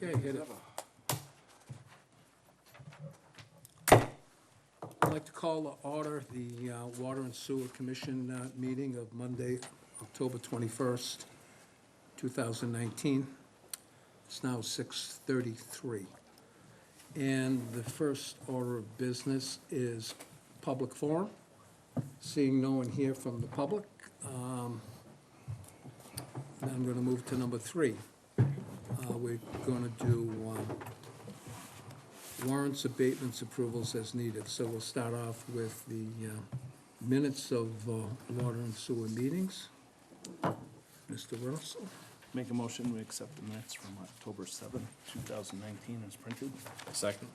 Okay, hit it. I'd like to call to order the Water and Sewer Commission meeting of Monday, October 21st, 2019. It's now 6:33. And the first order of business is public forum. Seeing no one here from the public, then I'm going to move to number 3. We're going to do warrants, abatements, approvals as needed. So we'll start off with the minutes of water and sewer meetings. Mr. Russell? Make a motion, we accept the minutes from October 7th, 2019 as printed. Second.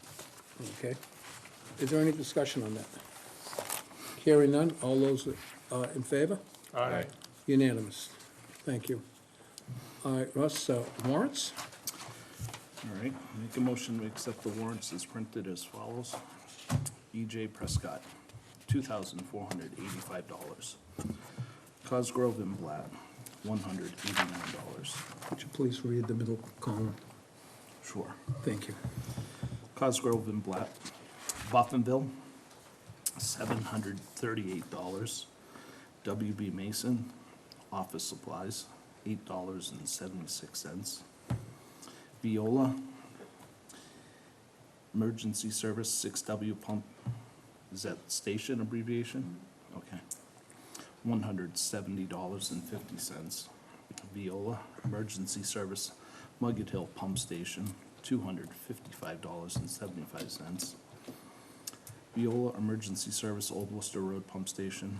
Okay. Is there any discussion on that? Hearing none, all those in favor? Aye. Unanimous. Thank you. All right, Russ, warrants? All right, make a motion, we accept the warrants as printed as follows. E.J. Prescott, $2,485. Cosgrove and Blatt, $189. Would you please read the middle column? Sure. Thank you. Cosgrove and Blatt, Boffinville, $738. W.B. Mason, office supplies, $8.76. Viola, emergency service, 6W pump, is that station abbreviation? Okay. $170.50. Viola, emergency service, Mugget Hill pump station, $255.75. Viola, emergency service, Old Worcester Road pump station,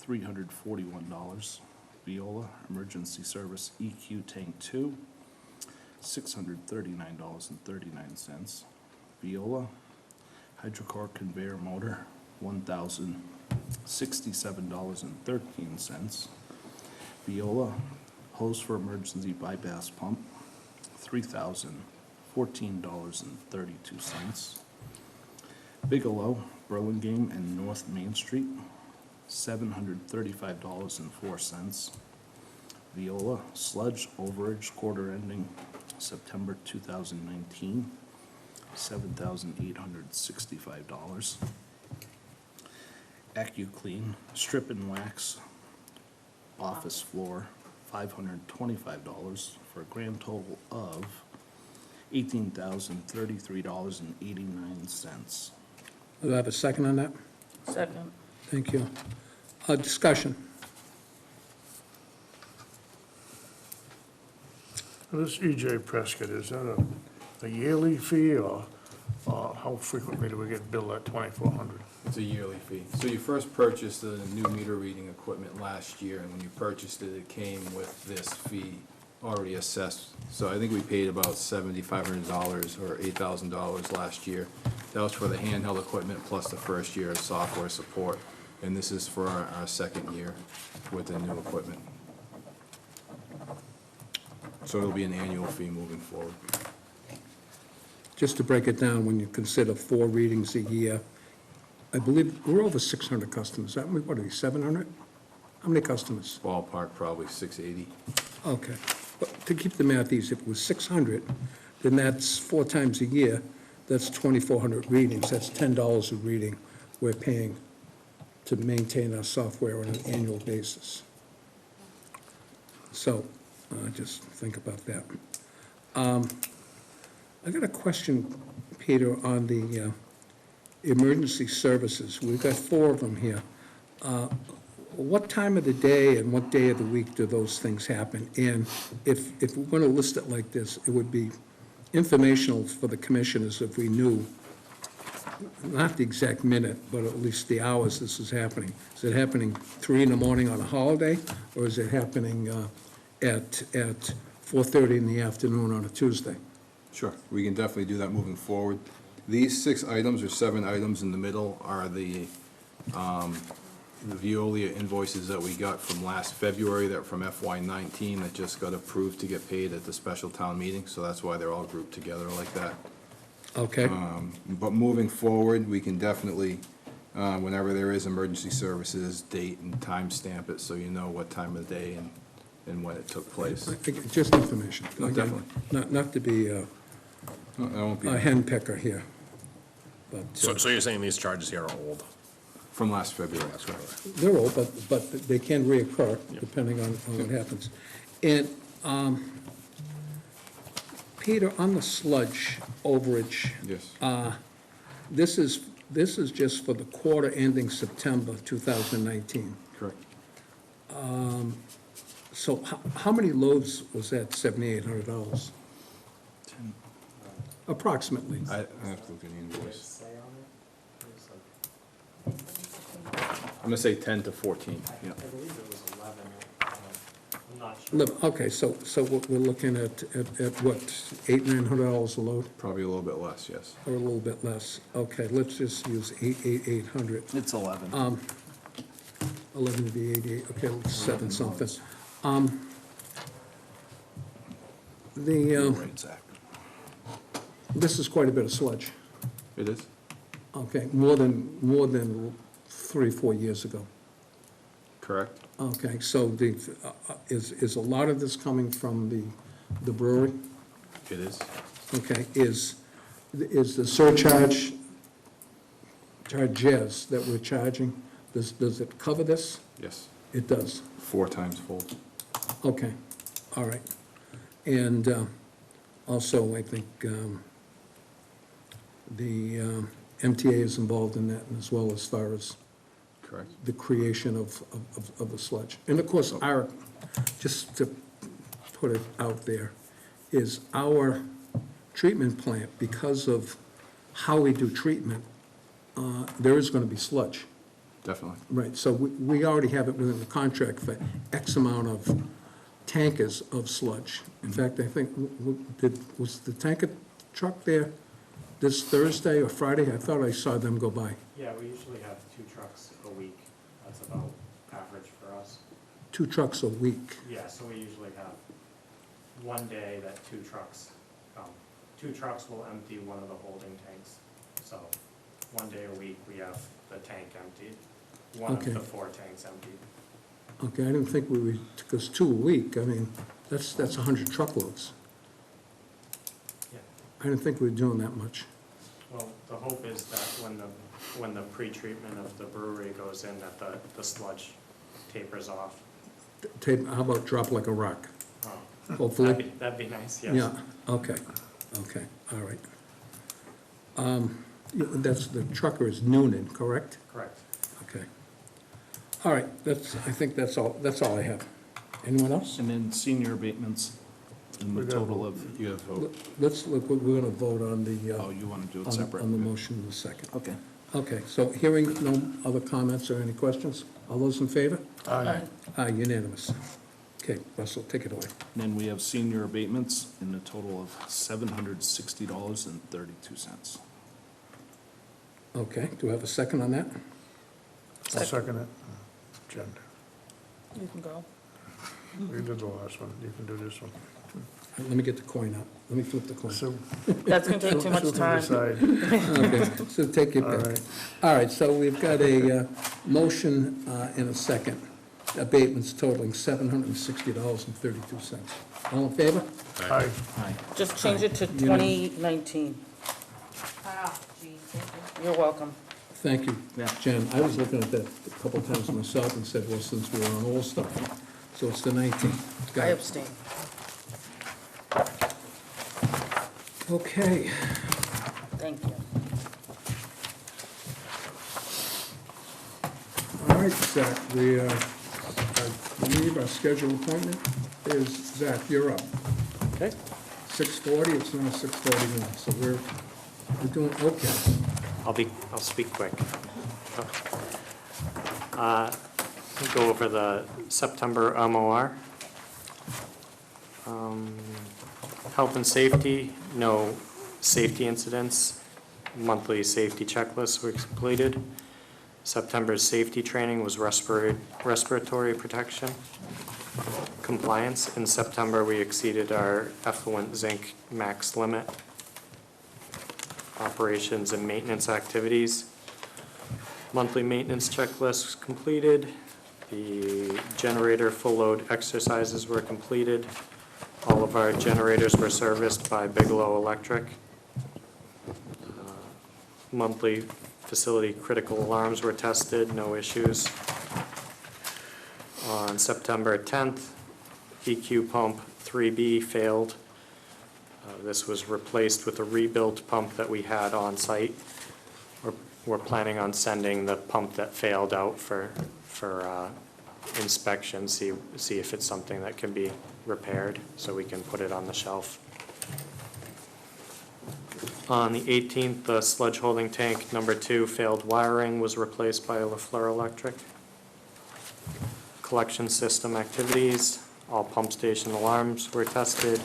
$341. Viola, emergency service, EQ tank 2, $639.39. Viola, hydrocore conveyor motor, $1,067.13. Viola, hose for emergency bypass pump, $3,014.32. Bigelow, Burlingame and North Main Street, $735.04. Viola, sludge overage quarter ending September 2019, $7,865. AccuClean, strip and wax, office floor, $525 for a grand total of $18,033.89. Do I have a second on that? Second. Thank you. Discussion. This E.J. Prescott, is that a yearly fee, or how frequently do we get billed at $2,400? It's a yearly fee. So you first purchased the new meter reading equipment last year, and when you purchased it, it came with this fee already assessed. So I think we paid about $7,500 or $8,000 last year. That was for the handheld equipment plus the first year of software support. And this is for our second year with the new equipment. So it'll be an annual fee moving forward. Just to break it down, when you consider 4 readings a year, I believe we're over 600 customers, aren't we? What are we, 700? How many customers? Ballpark, probably 680. Okay. But to keep the math easy, if it was 600, then that's 4 times a year, that's 2,400 readings, that's $10 a reading we're paying to maintain our software on an annual basis. So, just think about that. I got a question, Peter, on the emergency services. We've got 4 of them here. What time of the day and what day of the week do those things happen? And if we're going to list it like this, it would be informational for the commissioners if we knew, not the exact minute, but at least the hours this is happening. Is it happening 3 in the morning on a holiday, or is it happening at 4:30 in the afternoon on a Tuesday? Sure, we can definitely do that moving forward. These 6 items or 7 items in the middle are the Veolia invoices that we got from last February, that from FY19 that just got approved to get paid at the special town meeting, so that's why they're all grouped together like that. Okay. But moving forward, we can definitely, whenever there is emergency services, date and time stamp it so you know what time of the day and when it took place. Just information. No, Again, definitely. Not to be No, that won't be a hen pecker here, but So you're saying these charges here are old? from last February, that's right. they're old, but they can reoccur depending on what happens. And, Peter, on the sludge overage, Yes. this is just for the quarter ending September 2019. Correct. So how many loads was that $7,800? Approximately. I have to look at the invoice. I'm gonna say 10 to 14, yeah. I believe it was 11. I'm not sure. Okay, so we're looking at what, $800-900 a load, Probably a little bit less, yes. or a little bit less? Okay, let's just use 800. It's 11. 11 would be 88, okay, let's 7 something. Right, Zach. This is quite a bit of sludge, It is? okay, more than 3-4 years ago. Correct? Okay, so is a lot of this coming from the brewery? It is. Okay, is the surcharge, charges that we're charging, does it cover this? Yes. It does, 4 times full. okay, all right. And also, I think the MTA is involved in that as well, as far as Correct. the creation of the sludge. And of course, just to put it out there, is our treatment plant, because of how we do treatment, there is gonna be sludge. Definitely. Right, so we already have it within the contract for X amount of tankers of sludge. In fact, I think, was the tanker truck there this Thursday or Friday? I thought I saw them go by. Yeah, we usually have 2 trucks a week. That's about average for us. 2 trucks a week. Yeah, so we usually have one day that 2 trucks come. 2 trucks will empty one of the holding tanks. So one day a week, we have the tank emptied, one of Okay. the 4 tanks emptied. Okay, I didn't think we would, because 2 a week, I mean, that's 100 truckloads. Yeah. I didn't think we were doing that much. Well, the hope is that when the pre-treatment of the brewery goes in, that the sludge tapers off. How about drop like a rock? Oh, Hopefully? That'd be nice, yes. Yeah, okay, all right. That's, the trucker is Noonan, correct? Correct. Okay. All right, I think that's all I have. Anyone else? And then senior abatements in the We got- total of, You have vote. We're gonna vote on the, oh, you want to do it on separate? the motion in a second. Okay. Okay, so hearing no other comments or any questions, all those in favor? Aye. Aye, unanimous. Okay, Russell, take it away. And then we have senior abatements in the total of $760.32. Okay, do I have a second on that? I'll second it. Jen, You can go. you did the last one, you can do this one. Let me get the coin out. Let me flip the coin. So, That's gonna take too much Sue can time. decide. Okay, so take your All pick. right. All right, so we've got a motion and a second. Abatements totaling $760.32. All in favor? Aye. Aye. Just change it to 2019. Ah, gee, thank you. You're welcome. Thank you, Yeah. Jen. I was looking at that a couple times myself and said, well, since we're on all stuff, so it's the 19th. Got I it. abstain. Okay, Thank you. all right, Zach, I believe our scheduled appointment is, Zach, you're up. Okay. 6:40, it's now 6:41, so we're doing okay. I'll speak quick. Go over the September MOR. Health and safety, no safety incidents. Monthly safety checklists were completed. September's safety training was respiratory protection. Compliance, in September, we exceeded our effluent zinc max limit. Operations and maintenance activities. Monthly maintenance checklist was completed. The generator full load exercises were completed. All of our generators were serviced by Bigelow Electric. Monthly facility critical alarms were tested, no issues. On September 10th, EQ pump 3B failed. This was replaced with a rebuilt pump that we had on site. We're planning on sending the pump that failed out for inspection, see if it's something that can be repaired, so we can put it on the shelf. On the 18th, the sludge holding tank number 2 failed wiring was replaced by LaFleur Electric. Collection system activities, all pump station alarms were tested.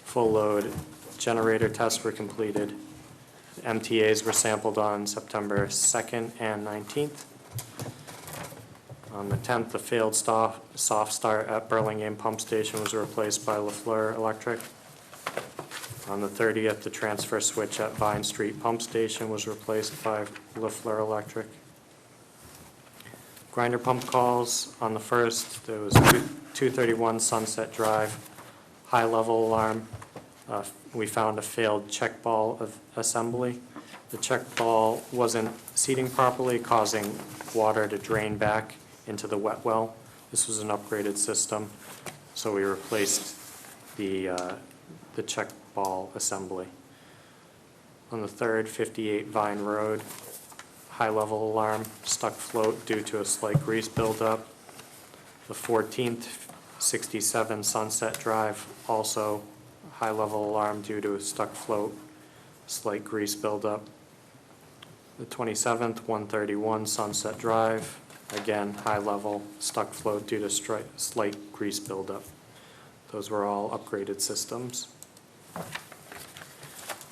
Full load generator tests were completed. MTAs were sampled on September 2nd and 19th. On the 10th, the failed soft start at Burlingame Pump Station was replaced by LaFleur Electric. On the 30th, the transfer switch at Vine Street Pump Station was replaced by LaFleur Electric. Grinder pump calls on the 1st, there was 231 Sunset Drive, high level alarm. We found a failed check ball of assembly. The check ball wasn't seating properly, causing water to drain back into the wet well. This was an upgraded system, so we replaced the check ball assembly. On the 3rd, 58 Vine Road, high level alarm, stuck float due to a slight grease buildup. The 14th, 67 Sunset Drive, also high level alarm due to a stuck float, slight grease buildup. The 27th, 131 Sunset Drive, again, high level, stuck float due to slight grease buildup. Those were all upgraded systems.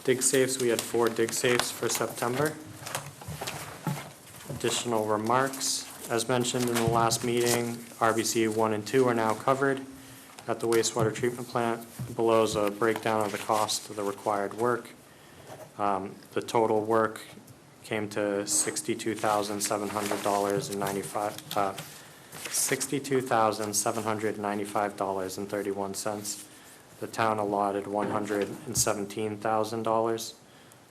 Dig safes, we had 4 dig safes for September. Additional remarks, as mentioned in the last meeting, RBC 1 and 2 are now covered at the wastewater treatment plant. Below is a breakdown of the cost of the required work. The total work came to $62,795.31. The town allotted $117,000,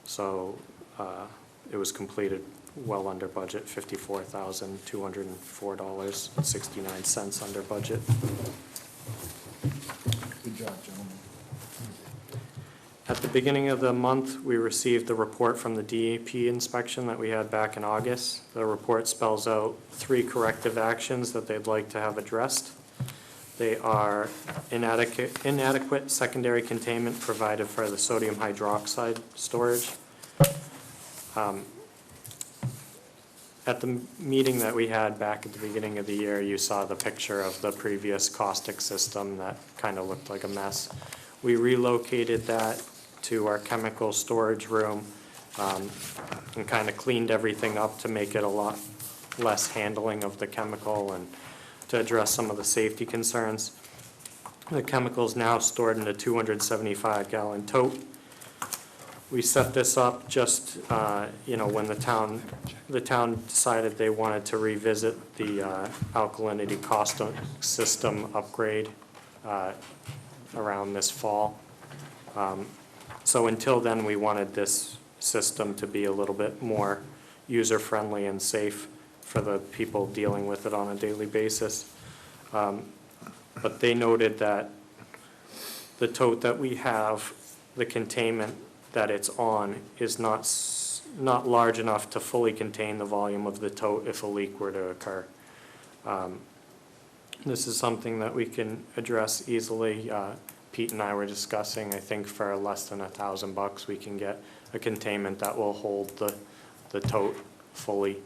so it was completed well under budget, $54,204.69 under budget. Good job, gentlemen. At the beginning of the month, we received the report from the Dep inspection that we had back in August. The report spells out 3 corrective actions that they'd like to have addressed. They are inadequate secondary containment provided for the sodium hydroxide storage. At the meeting that we had back at the beginning of the year, you saw the picture of the previous caustic system that kind of looked like a mess. We relocated that to our chemical storage room and kind of cleaned everything up to make it a lot less handling of the chemical and to address some of the safety concerns. The chemical is now stored in a 275-gallon tote. We set this up just, when the town decided they wanted to revisit the alkalinity cost system upgrade around this fall. So until then, we wanted this system to be a little bit more user-friendly and safe for the people dealing with it on a daily basis. But they noted that the tote that we have, the containment that it's on, is not large enough to fully contain the volume of the tote if a leak were to occur. This is something that we can address easily. Pete and I were discussing, I think for less than $1,000 we can get a containment that will hold the tote fully.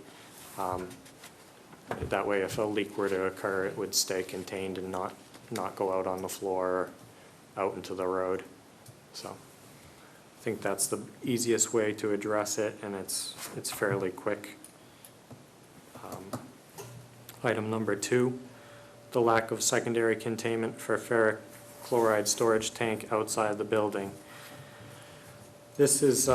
That way if a leak were to occur, it would stay contained and not go out on the floor or out into the road. So I think that's the easiest way to address it, and it's fairly quick. Item number 2, the lack of secondary containment for ferric chloride storage tank outside the building. This is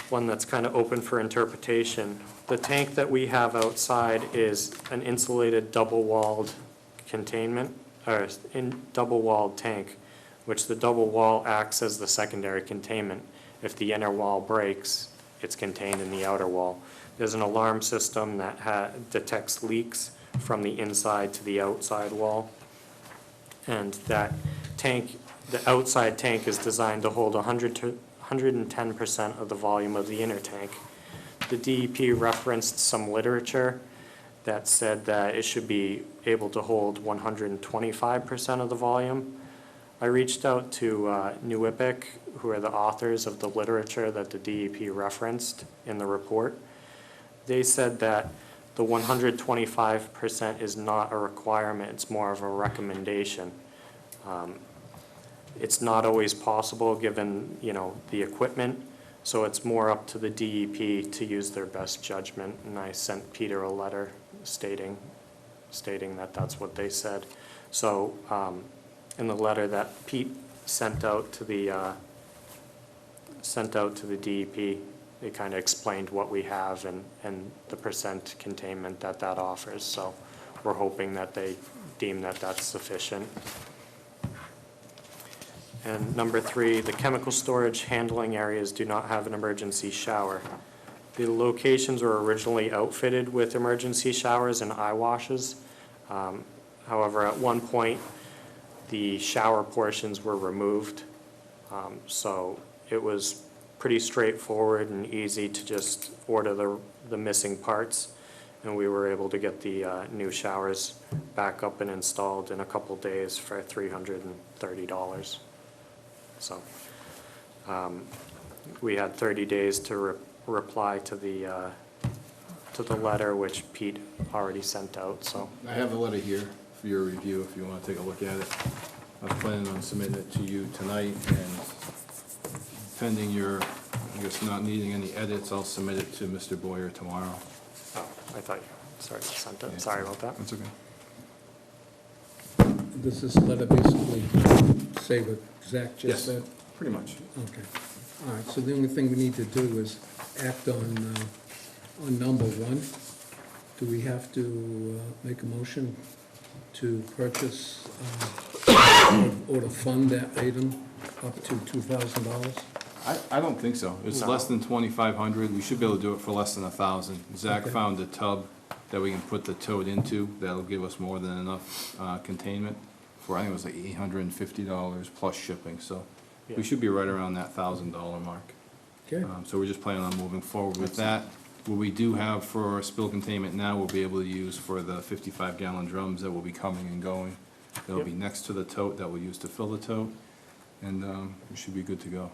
one that's kind of open for interpretation. The tank that we have outside is an insulated double-walled containment, or double-walled tank, which the double wall acts as the secondary containment. If the inner wall breaks, it's contained in the outer wall. There's an alarm system that detects leaks from the inside to the outside wall. And that tank, the outside tank is designed to hold 110% of the volume of the inner tank. The DEP referenced some literature that said that it should be able to hold 125% of the volume. I reached out to New Epic, who are the authors of the literature that the DEP referenced in the report. They said that the 125% is not a requirement, it's more of a recommendation. It's not always possible given, the equipment, so it's more up to the DEP to use their best judgment. And I sent Peter a letter stating that that's what they said. So in the letter that Pete sent out to the DEP, they kind of explained what we have and the percent containment that offers. So we're hoping that they deem that that's sufficient. And number 3, the chemical storage handling areas do not have an emergency shower. The locations were originally outfitted with emergency showers and eye washes. However, at one point, the shower portions were removed. So it was pretty straightforward and easy to just order the missing parts. And we were able to get the new showers back up and installed in a couple days for $330. So we had 30 days to reply to the letter, which Pete already sent out, so. I have the letter here for your review if you want to take a look at it. I was planning on submitting it to you tonight, and pending your, I guess, not needing any edits, I'll submit it to Mr. Boyer tomorrow. Oh, I thought you sent Yeah. it. Sorry about that. That's okay. Does this letter basically say what Zach just Yes, said? pretty much. Okay. All right, so the only thing we need to do is act on number 1. Do we have to make a motion to purchase or to fund that item up to $2,000? I don't think so. It's No. less than 2,500. We should be able to do it for less than 1,000. Zach Okay. found a tub that we can put the tote into. That'll give us more than enough containment for, I think it was like $850 plus shipping. So Yeah. we should be right around that $1,000 mark. Okay, So we're just planning on moving forward with that. What we do have for spill containment now, we'll be able to use for the 55-gallon drums that will be coming and going. They'll Yep. be next to the tote that we'll use to fill the tote, and we should be good to go.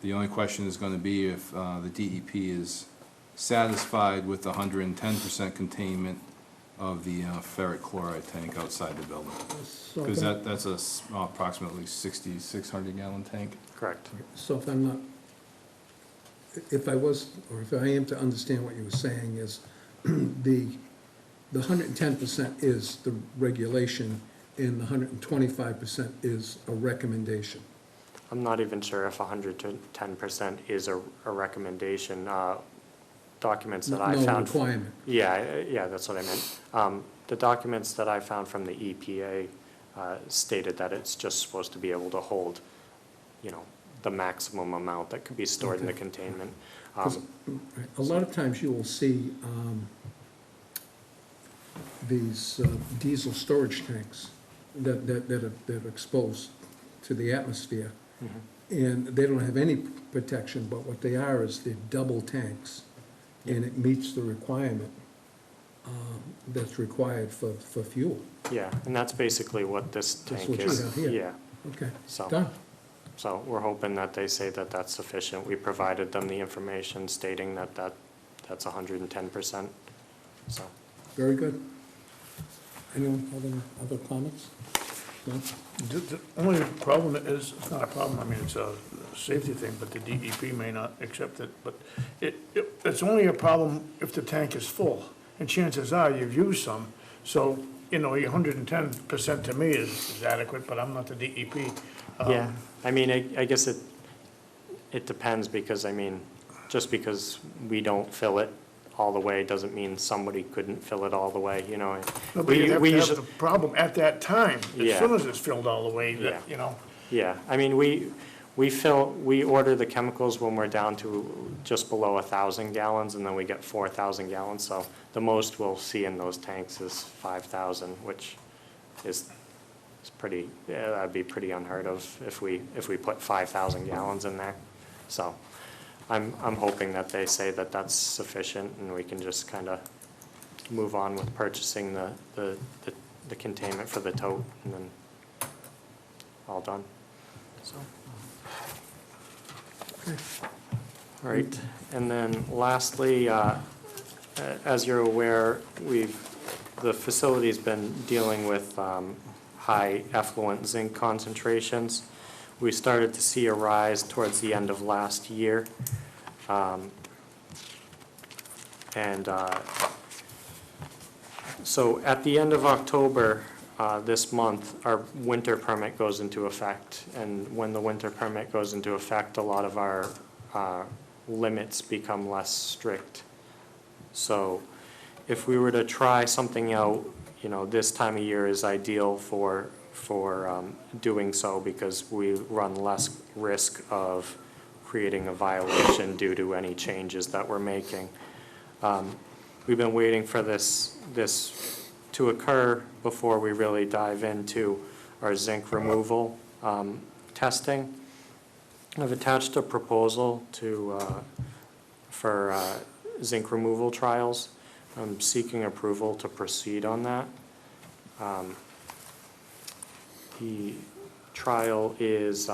The only question is gonna be if the DEP is satisfied with the 110% containment of the ferric chloride tank outside the building. so Because if that's a approximately 6,600-gallon tank. Correct. if I'm not, if I was, or if I am to understand what you were saying is, the 110% is the regulation, and the 125% is a recommendation. I'm not even sure if 110% is a recommendation. Documents that I No found. requirement. Yeah, that's what I meant. The documents that I found from the EPA stated that it's just supposed to be able to hold, the maximum amount that could be stored in the Okay. containment. 'Cause, a lot of times you will see these diesel storage tanks that are exposed to the atmosphere, and they don't have any protection, but what they are is they're double tanks, and it meets the requirement that's required for fuel. Yeah, and that's basically what this That's tank what you is. have here. Yeah, Okay, so. done. So we're hoping that they say that that's sufficient. We provided them the information stating that's 110%, so. Very good. Anyone have any other comments? No? The only problem is, it's not a problem, I mean, it's a safety thing, but the DEP may not accept it, but it's only a problem if the tank is full, and chances are you've used some, so, your 110% to me is adequate, but I'm not the DEP. Yeah, I mean, I guess It depends, because, I mean, just because we don't fill it all the way doesn't mean somebody couldn't fill it all the way, you know. No, but you'd have We to have usually, the problem at that time, as Yeah. soon as it's filled all the way, Yeah. that, you know. yeah, I mean, we order the chemicals when we're down to just below 1,000 gallons, and then we get 4,000 gallons, so the most we'll see in those tanks is 5,000, which is pretty, yeah, that'd be pretty unheard of if we put 5,000 gallons in there. So I'm hoping that they say that that's sufficient, and we can just kind of move on with purchasing the containment for the tote, and then all done, so. All right, and then lastly, as you're aware, the facility's been dealing with high effluent zinc concentrations. We started to see a rise towards the end of last year. So at the end of October, this month, our winter permit goes into effect. And when the winter permit goes into effect, a lot of our limits become less strict. So if we were to try something out, you know, this time of year is ideal for doing so, because we run less risk of creating a violation due to any changes that we're making. We've been waiting for this to occur before we really dive into our zinc removal testing. I've attached a proposal for zinc removal trials. I'm seeking approval to proceed on that. The trial is,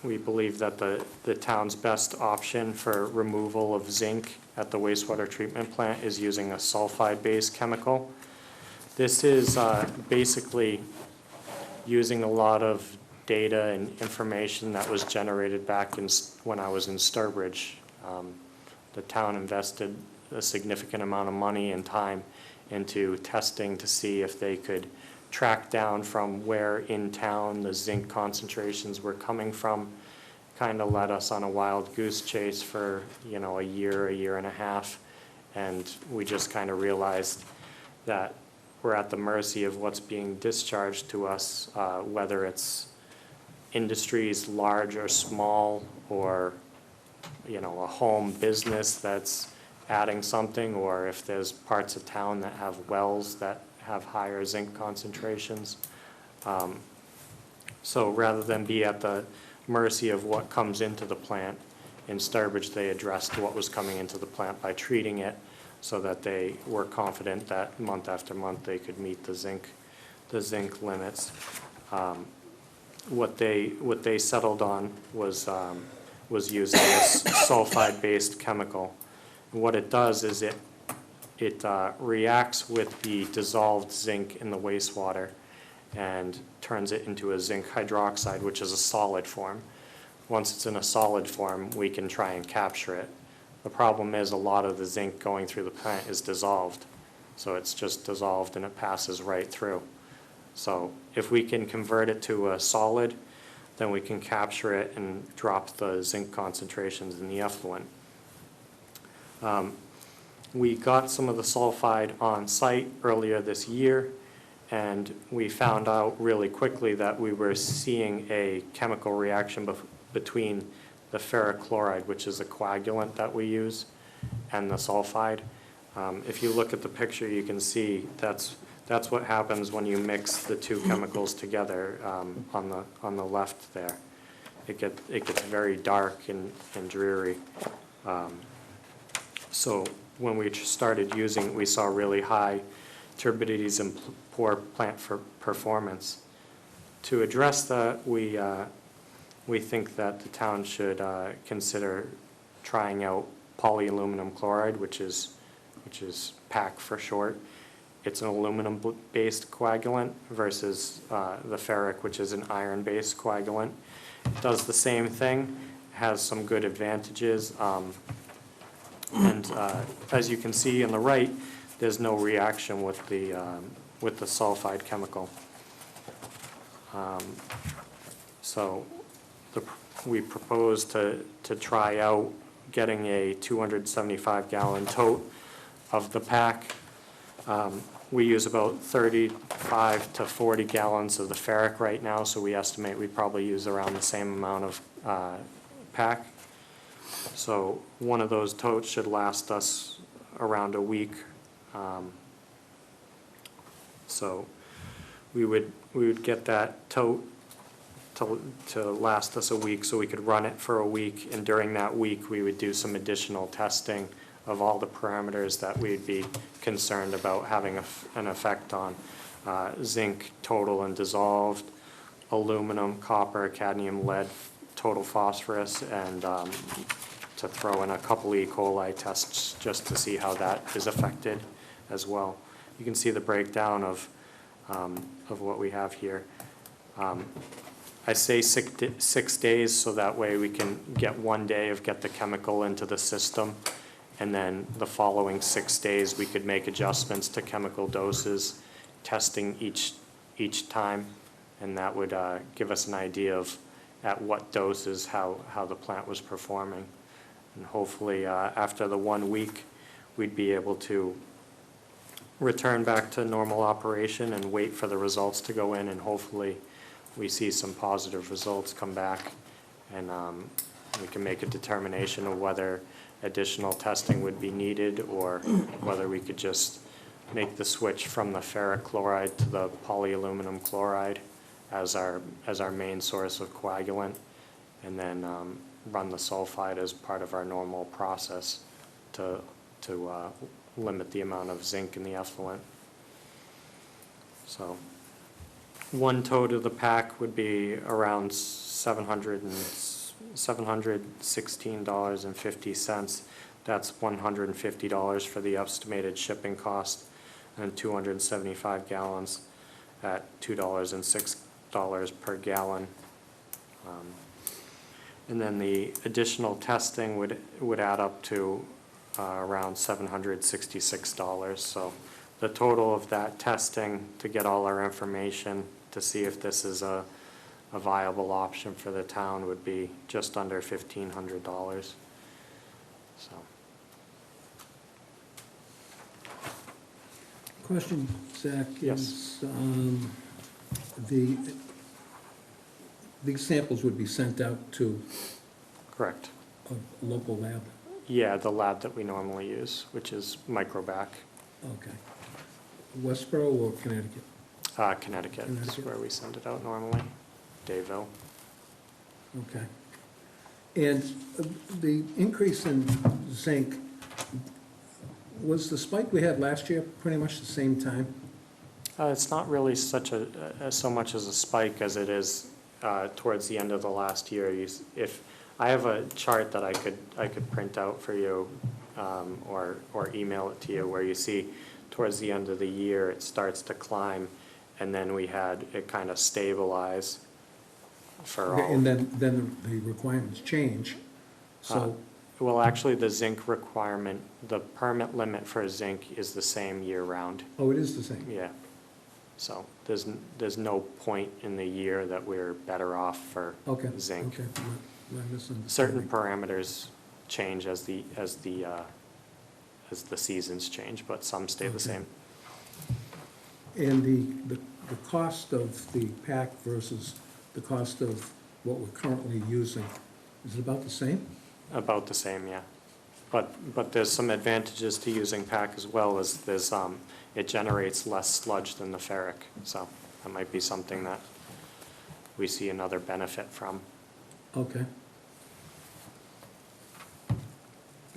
we believe that the town's best option for removal of zinc at the wastewater treatment plant is using a sulfide-based chemical. This is basically using a lot of data and information that was generated back when I was in Sturbridge. The town invested a significant amount of money and time into testing to see if they could track down from where in town the zinc concentrations were coming from. Kind of led us on a wild goose chase for, you know, a year and a half. And we just kind of realized that we're at the mercy of what's being discharged to us, whether it's industries large or small, or, you know, a home business that's adding something, or if there's parts of town that have wells that have higher zinc concentrations. So rather than be at the mercy of what comes into the plant, in Sturbridge they addressed what was coming into the plant by treating it, so that they were confident that month after month they could meet the zinc limits. What they settled on was using this sulfide-based chemical. What it does is it reacts with the dissolved zinc in the wastewater and turns it into a zinc hydroxide, which is a solid form. Once it's in a solid form, we can try and capture it. The problem is a lot of the zinc going through the plant is dissolved. So it's just dissolved and it passes right through. So if we can convert it to a solid, then we can capture it and drop the zinc concentrations in the effluent. We got some of the sulfide on site earlier this year, and we found out really quickly that we were seeing a chemical reaction between the ferric chloride, which is a coagulant that we use, and the sulfide. If you look at the picture, you can see that's what happens when you mix the two chemicals together on the left there. It gets very dark and dreary. So when we started using it, we saw really high turbidities and poor plant performance. To address that, we think that the town should consider trying out polyaluminum chloride, which is PAC for short. It's an aluminum-based coagulant versus the ferric, which is an iron-based coagulant. It does the same thing, has some good advantages, and as you can see on the right, there's no reaction with the sulfide chemical. So we propose to try out getting a 275-gallon tote of the pack. We use about 35 to 40 gallons of the Ferric right now, so we estimate we probably use around the same amount of pack. So one of those totes should last us around a week. So we would get that tote to last us a week, so we could run it for a week, and during that week, we would do some additional testing of all the parameters that we'd be concerned about having an effect on. Zinc total and dissolved, aluminum, copper, cadmium, lead, total phosphorus, and to throw in a couple E. coli tests just to see how that is affected as well. You can see the breakdown of what we have here. I say 6 days, so that way we can get 1 day of get the chemical into the system, and then the following 6 days, we could make adjustments to chemical doses, testing each time, and that would give us an idea of at what doses, how the plant was performing. And hopefully, after the 1 week, we'd be able to return back to normal operation and wait for the results to go in, and hopefully we see some positive results come back, and we can make a determination of whether additional testing would be needed, or whether we could just make the switch from the ferric chloride to the polyaluminum chloride as our main source of coagulant, and then run the sulfide as part of our normal process to limit the amount of zinc in the effluent. So one tote of the pack would be around $716.50. That's $150 for the estimated shipping cost, and 275 gallons at $2.06 per gallon. And then the additional testing would add up to around $766. So the total of that testing to get all our information to see if this is a viable option for the town would be just under $1,500. So. Question, Zach, Yes. is these samples would be sent out to Correct. a local lab? Yeah, the lab that we normally use, which is Microbac. Okay. Westboro or Connecticut? Connecticut is Connecticut. where we send it out normally, Dayville. Okay. And the increase in zinc, was the spike we had last year pretty much the same time? It's not really so much as a spike as it is towards the end of the last year. If I have a chart that I could print out for you, or email it to you, where you see towards the end of the year it starts to climb, and then we had it kind of stabilize for Okay, all. and then the requirements change, so, Well, actually, the zinc requirement, the permit limit for zinc is the same year-round. oh, it is the same? Yeah. So there's no point in the year that we're better off for Okay. zinc. Okay, my misunderstanding. Certain parameters change as the seasons change, but some stay the Okay. same. And the cost of the pack versus the cost of what we're currently using, is it about the same? About the same, yeah. But there's some advantages to using pack as well, as it generates less sludge than the ferric. So that might be something that we see another benefit from. Okay.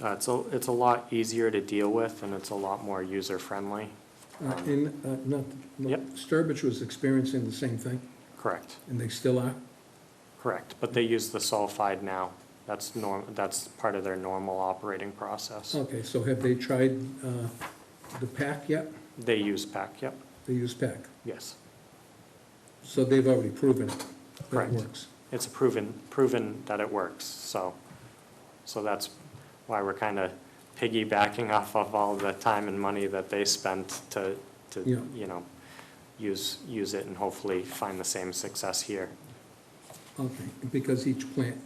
It's a lot easier to deal with, and it's a lot more user-friendly. Yep. Sturbridge was experiencing the same thing, Correct, and they still are? correct. But they use the sulfide now. That's part of their normal operating process. Okay, so have they tried the pack yet? They use pack, yep, They use pack, yes. so they've already proven it, that it Correct. works? It's proven that it works, so that's why we're kind of piggybacking off of all the time and money that they spent to Yeah. you know, use it and hopefully find the same success here. Okay, because each plant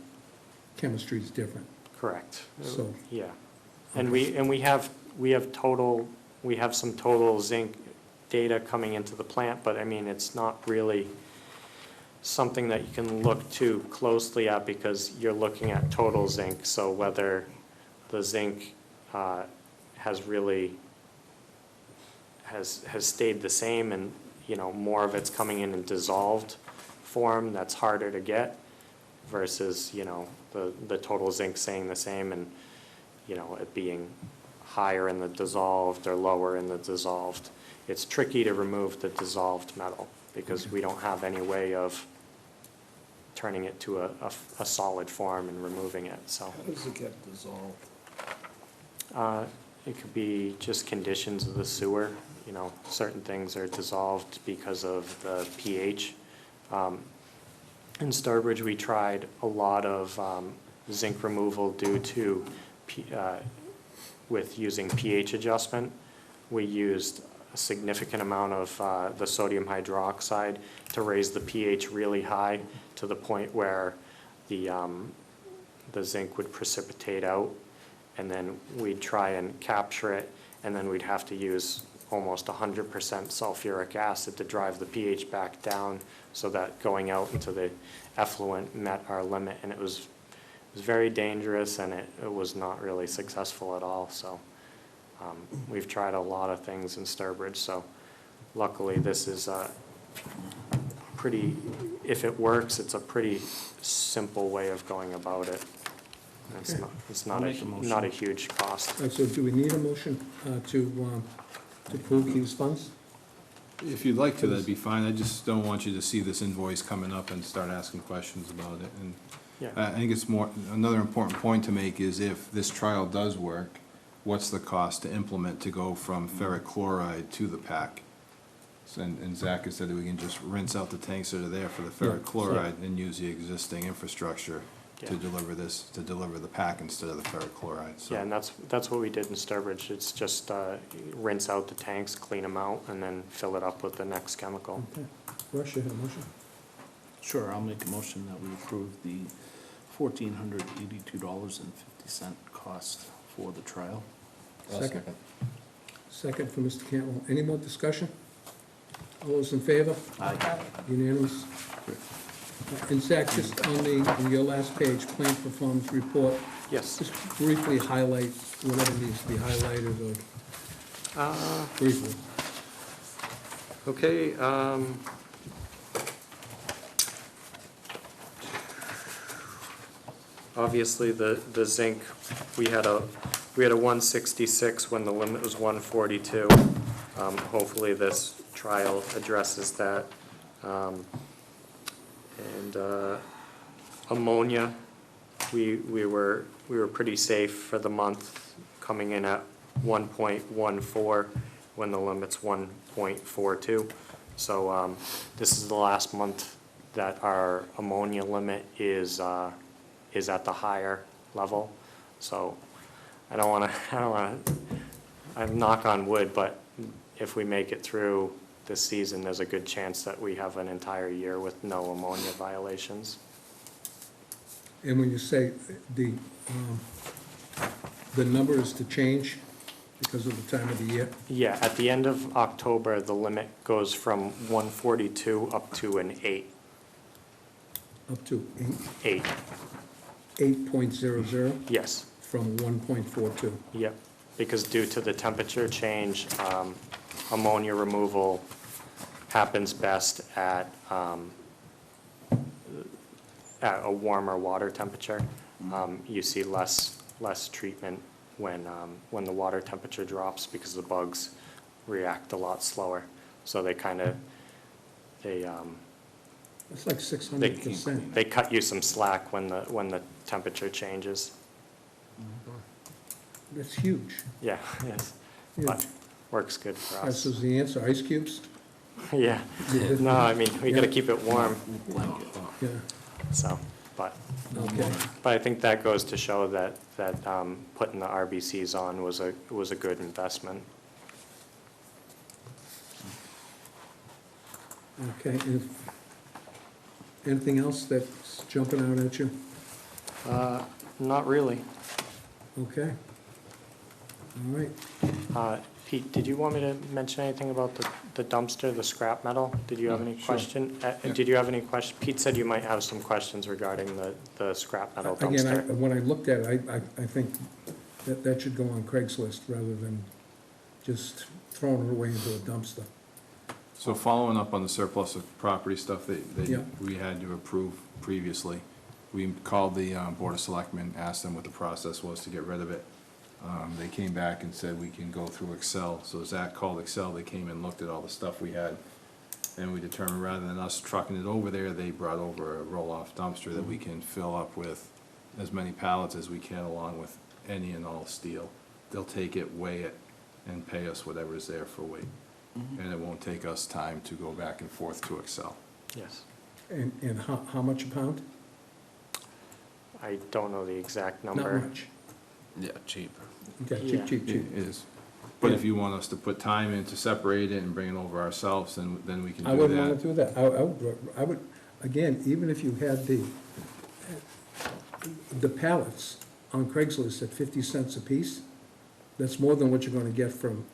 chemistry is different. Correct. So- Yeah. And we have some total zinc data coming into the plant, but I mean, it's not really something that you can look too closely at because you're looking at total zinc. So whether the zinc has stayed the same and, you know, more of it's coming in dissolved form, that's harder to get versus, you know, the total zinc staying the same and, you know, it being higher in the dissolved or lower in the dissolved. It's tricky to remove the dissolved metal because we don't have any way of turning it to a solid form and removing it, so. How does it get dissolved? It could be just conditions of the sewer, you know, certain things are dissolved because of the pH. In Sturbridge, we tried a lot of zinc removal due to, with using pH adjustment. We used a significant amount of the sodium hydroxide to raise the pH really high to the point where the zinc would precipitate out, and then we'd try and capture it, and then we'd have to use almost 100% sulfuric acid to drive the pH back down so that going out into the effluent met our limit, and it was very dangerous, and it was not really successful at all. So we've tried a lot of things in Sturbridge, so luckily this is a pretty, if it works, it's a pretty simple way of going about it. It's Okay. not I'll make a motion. not a huge cost. All right, so do we need a motion to approve these funds? If you'd like to, that'd be fine. I just don't want you to see this invoice coming up and start asking questions about it. And Yeah. I think it's more, another important point to make is if this trial does work, what's the cost to implement to go from ferric chloride to the pack? So, and Zach has said that we can just rinse out the tanks that are there for the ferric Yeah. chloride and use the existing infrastructure to Yeah. deliver this, to deliver the pack instead of the ferric chloride, so. Yeah, and that's what we did in Sturbridge. It's just rinse out the tanks, clean them out, and then fill it up with the next chemical. Okay. Russ, you have a motion? Sure, I'll make a motion that we approve the $1,482.50 cost for the trial. Second. Second for Mr. Cantwell. Any more discussion? All those in favor? Aye. Unanimous? And Zach, just on your last page, plant performance report, Yes. just briefly highlight whatever needs to be highlighted or briefly. Okay, obviously, the zinc, we had a 166 when the limit was 142. Hopefully, this trial addresses that. And ammonia, we were pretty safe for the month, coming in at 1.14 when the limit's 1.42. So this is the last month that our ammonia limit is at the higher level. So I knock on wood, but if we make it through this season, there's a good chance that we have an entire year with no ammonia violations. And when you say the number is to change because of the time of the year? Yeah, at the end of October, the limit goes from 142 up to an 8. Up to 8, 8.00 yes. from 1.42. Yep, because due to the temperature change, ammonia removal happens best at a warmer water temperature. You see less treatment when the water temperature drops because the bugs react a lot slower. So they It's like 600%. they cut you some slack when the temperature changes. That's huge. Yeah, yes, Huge. but works good for This us. is the answer, ice cubes? Yeah, no, I mean, we gotta Yeah. keep it warm, Blanket. Yeah, so, but okay. I think that goes to show that putting the RBCs on was a good investment. Okay, anything else that's jumping out at you? Not really. Okay. All right. Pete, did you want me to mention anything about the dumpster, the scrap metal? Did you have any Sure. question? Did you have any question? Pete said you might have some questions regarding the scrap metal Again, dumpster. when I looked at it, I think that should go on Craigslist rather than just throwing it away into a dumpster. So following up on the surplus of property stuff that Yeah. we had to approve previously, we called the Board of Selectmen, asked them what the process was to get rid of it. They came back and said we can go through Excel. So Zach called Excel, they came and looked at all the stuff we had. And we determined rather than us trucking it over there, they brought over a roll-off dumpster that we can fill up with as many pallets as we can along with any and all steel. They'll take it, weigh it, and pay us whatever's there for weight. And it won't take us time to go back and forth to Excel. Yes. And how much a pound? I don't know the exact Not number. much. Yeah, cheap. Okay, Yeah. cheap. It is. But if you want us to put time in to separate it and bring it over ourselves, then we can I do wouldn't want that. to do that. I would, again, even if you had the pallets on Craigslist at 50 cents a piece, that's more than what you're going to get from,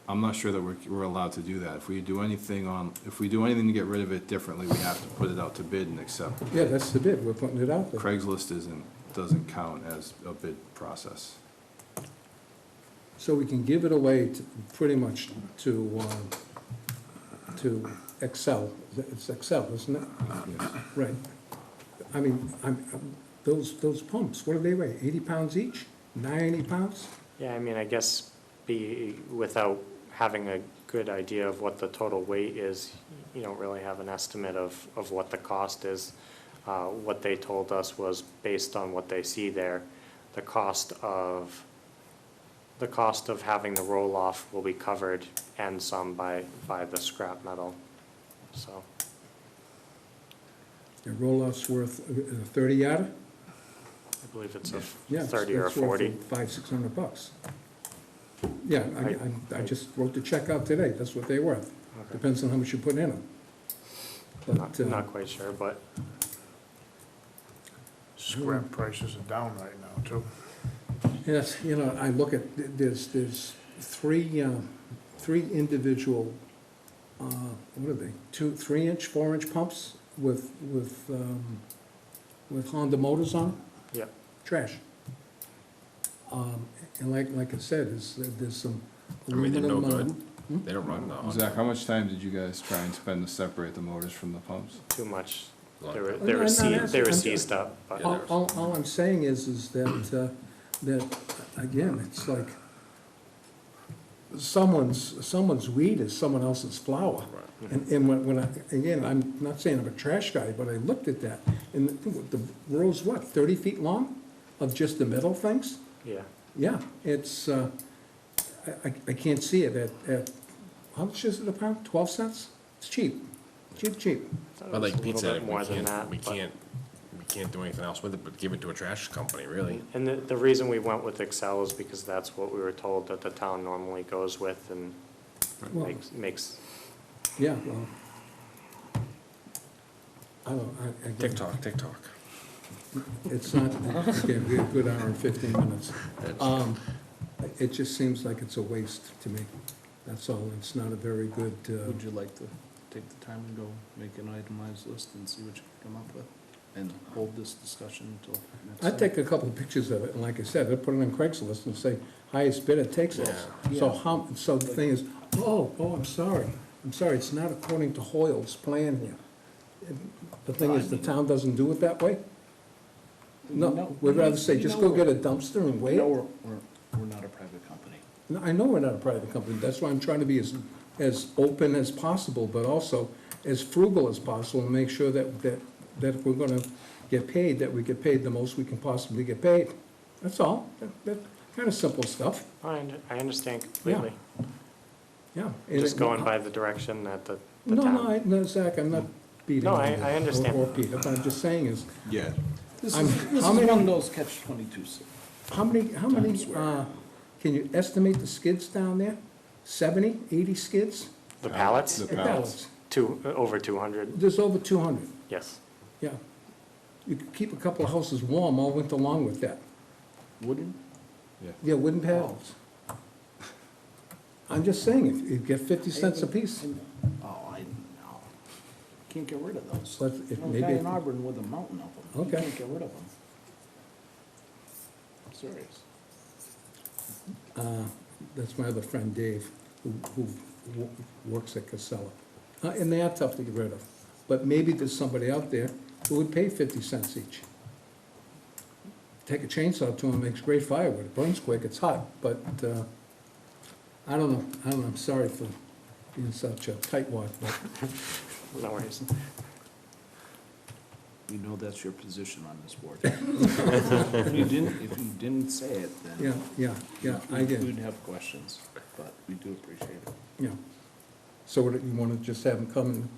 I'm not sure that we're allowed to do that. If we do anything to get rid of it differently, we have to put it out to bid and accept. yeah, that's the bid, we're putting it out there. Craigslist doesn't count as a bid process. So we can give it away to, pretty much to Excel. It's Excel, isn't it? Right. I mean, those pumps, what do they weigh? 80 pounds each? 90 pounds? Yeah, I mean, I guess without having a good idea of what the total weight is, you don't really have an estimate of what the cost is. What they told us was based on what they see there, the cost of having the roll-off will be covered and some by the scrap metal, so. The roll-off's worth a 30 yarder? I believe it's a Yeah, 30 or that's worth 40. $500-600. Yeah, I just wrote the check out today, that's what they're worth. Okay. Depends on how much you put in them. But, Not quite sure, but Scrap prices are down right now, too. yes, I look at, there's three individual, what are they, 3-inch, 4-inch pumps with Honda motors on them? yeah. Trash. And like I said, there's some I mean, they're no aluminum. good. They don't run the. Zach, how much time did you guys try and spend to separate the motors from the pumps? Too much. Lot They of were, time. they were I'm not seized, they asking- were I'm seized up, but. Yeah. All I'm saying is that, again, it's like someone's weed is someone else's flour. And when I, again, I'm not saying I'm a trash guy, but I looked at that, and the roll's what, 30 feet long of just the metal things? Yeah, Yeah, it's, I can't see it at, how much is it a pound? 12 cents? It's cheap, cheap. thought it But was like a Pete little said, bit more than that. we but- can't do anything else with it but give it to a trash company, really. And the reason we went with Excel is because that's what we were told that the town normally goes with and Well, makes, yeah, well, I don't, again, TikTok. it's not, again, we have a good hour and 15 minutes. It just seems like it's a waste to me, that's all, it's not a very good, Would you like to take the time and go make an itemized list and see what you can come up with? And hold this discussion until next time? I'd take a couple of pictures of it, and like I said, I'd put it on Craigslist and say, highest bidder takes it. Yeah. So the thing is, I'm sorry, it's not according to Hoyle's plan here. The thing is, the town doesn't do it that way? No, we'd rather say, just go get a dumpster and wait. No, we're not a private company. No, I know we're not a private company, that's why I'm trying to be as open as possible, but also as frugal as possible, and make sure that if we're gonna get paid, that we get paid the most we can possibly get paid. That's all, that kind of simple stuff, I understand completely. yeah. Just going by the direction that the town. No, Zach, I'm not beating No, on I you understand. Or Peter, but I'm just saying is, Yeah. This I'm- is how many- one of those catch-22s. how many, Times where- can you estimate the skids down there? 70, 80 skids? The pallets, The pallets. over 200, There's over 200. yes. Yeah. you could keep a couple of houses warm all winter long with that. Wooden? Yeah, wooden paddles. I'm just saying, if you get 50 cents apiece. Oh, I know. Can't get rid of those. But if No maybe guy if- in Auburn with a mountain of them. Okay. You can't get rid of them. I'm serious. That's my other friend Dave, who works at Casella. And they are tough to get rid of. But maybe there's somebody out there who would pay 50 cents each. Take a chainsaw to them, makes great firewood. It burns quick, it's hot, but, I don't know, I'm sorry for being such a tightwad, but, No worries. You know that's your position on this board. If you didn't say it, then. yeah, I did, We'd have questions, but we do appreciate it. yeah. So what, you wanna just have them come and,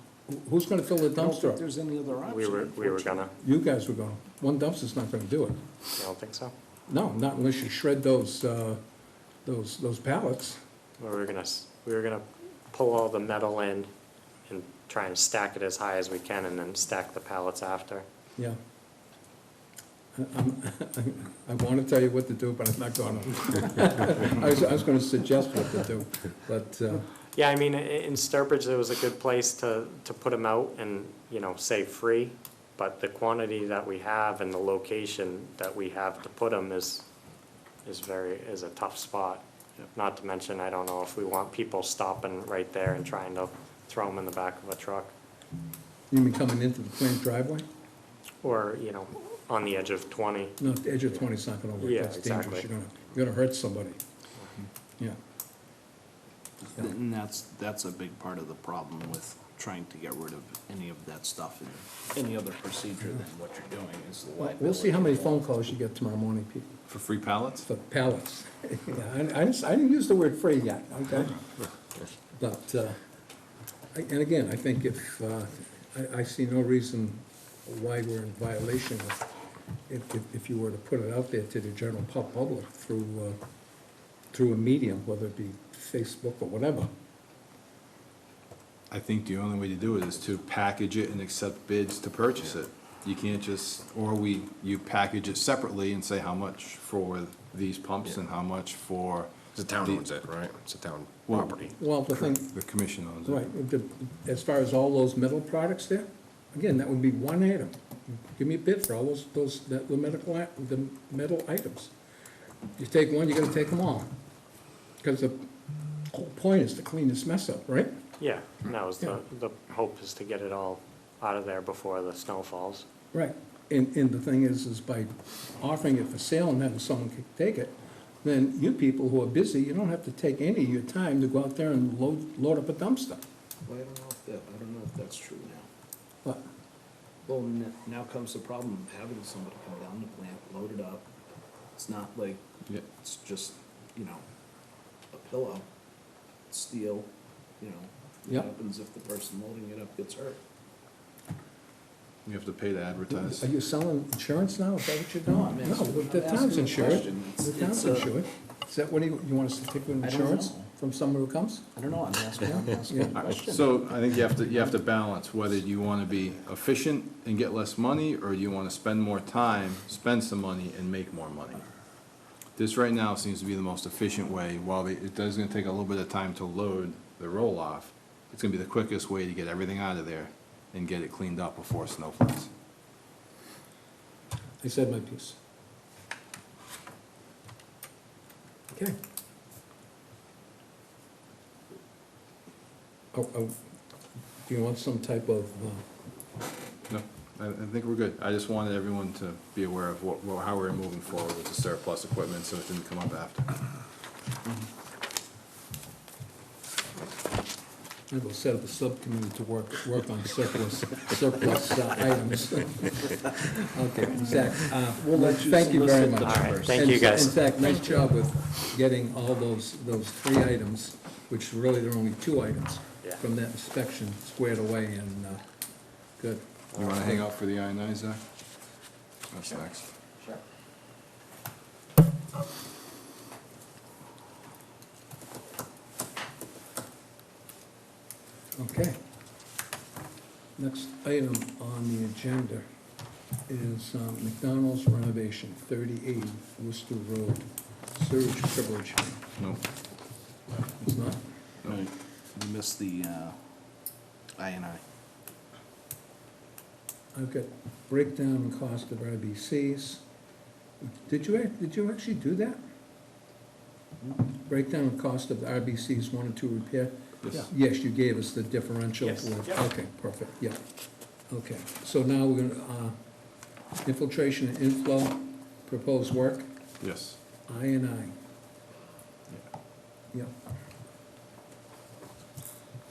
who's gonna fill the I don't dumpster think up? there's any other option. We were gonna, You guys were gonna, one dumpster's not gonna do it. I don't think so. No, not unless you shred those pallets. We were gonna pull all the metal in and try and stack it as high as we can and then stack the pallets after. Yeah. I want to tell you what to do, but I'm not gonna. I was gonna suggest what to do, but, Yeah, I mean, in Sturbridge, there was a good place to put them out and, say free, but the quantity that we have and the location that we have to put them is a tough spot. Not to mention, I don't know if we want people stopping right there and trying to throw them in the back of a truck, you mean coming into the plant driveway? or, on the edge of 20. No, the edge of 20's not gonna work, Yeah, that's dangerous, exactly. you're gonna hurt somebody. Yeah, And that's a big part of the problem with trying to get rid of any of that stuff and any other procedure than what you're doing is the liability. we'll see how many phone calls you get tomorrow morning, people, For free pallets? for pallets. Yeah, I didn't use the word free yet, okay? But, and again, I think if, I see no reason why we're in violation of, if you were to put it out there to the general public through a medium, whether it be Facebook or whatever. I think the only way to do it is to package it and accept bids to purchase it. You can't just, you package it separately and say how much for these pumps and how much for. The town owns it, right? It's a town Well, property. Well, the thing, The commission owns it. right, as far as all those metal products there, again, that would be one item. Give me a bid for all the metal items. You take one, you gotta take them all. Because the whole point is to clean this mess up, right? Yeah, and that was the hope is to get it all out of there before the snow falls. Right. And the thing is by offering it for sale and having someone take it, then you people who are busy, you don't have to take any of your time to go out there and load up a dumpster. Well, I don't know if that's true now. But, Well, now comes the problem of having somebody come down the plant, load it up. It's not like, Yeah. it's just, a pillow, steel, What Yep. happens if the person loading it up gets hurt? You have to pay to advertise. are you selling insurance now? Is that what you're doing? No, I'm asking- The I'm town's asking a insured. question. The It's- town's it's a- insured. Is that what you want us to take with I don't insurance know. from someone who comes? I don't know, I'm asking Yeah. a question. So I think you have to balance whether you want to be efficient and get less money, or you want to spend more time, spend some money, and make more money. This right now seems to be the most efficient way. While it does gonna take a little bit of time to load the roll-off, it's gonna be the quickest way to get everything out of there and get it cleaned up before snow falls. I said my piece. Okay. Do you want some type of, No, I think we're good. I just wanted everyone to be aware of how we're moving forward with the surplus equipment, so it didn't come up after. I will set up a subcommittee to work on surplus items. Okay, Zach, We'll let you thank you very solicit much. the All right, numbers. thank you, guys. And Zach, nice job with getting all those three items, which really there are only two items, Yeah. from that inspection squared away, and, good. You wanna hang out for the I-9, Zach? That's next. Sure. Okay. Next item on the agenda is McDonald's renovation, 3080 Worcester Road, sewage privilege. No, It's not? no. You missed the I&I. I've got breakdown and cost of RBCs. Did you actually do that? Breakdown and cost of the RBCs 1 and 2 repair? Yes. Yes, you gave us the differential. Yes. with- Yep. Okay, perfect, yeah. Okay, so now we're gonna, infiltration and inflow, proposed work, Yes. I&I. Yeah.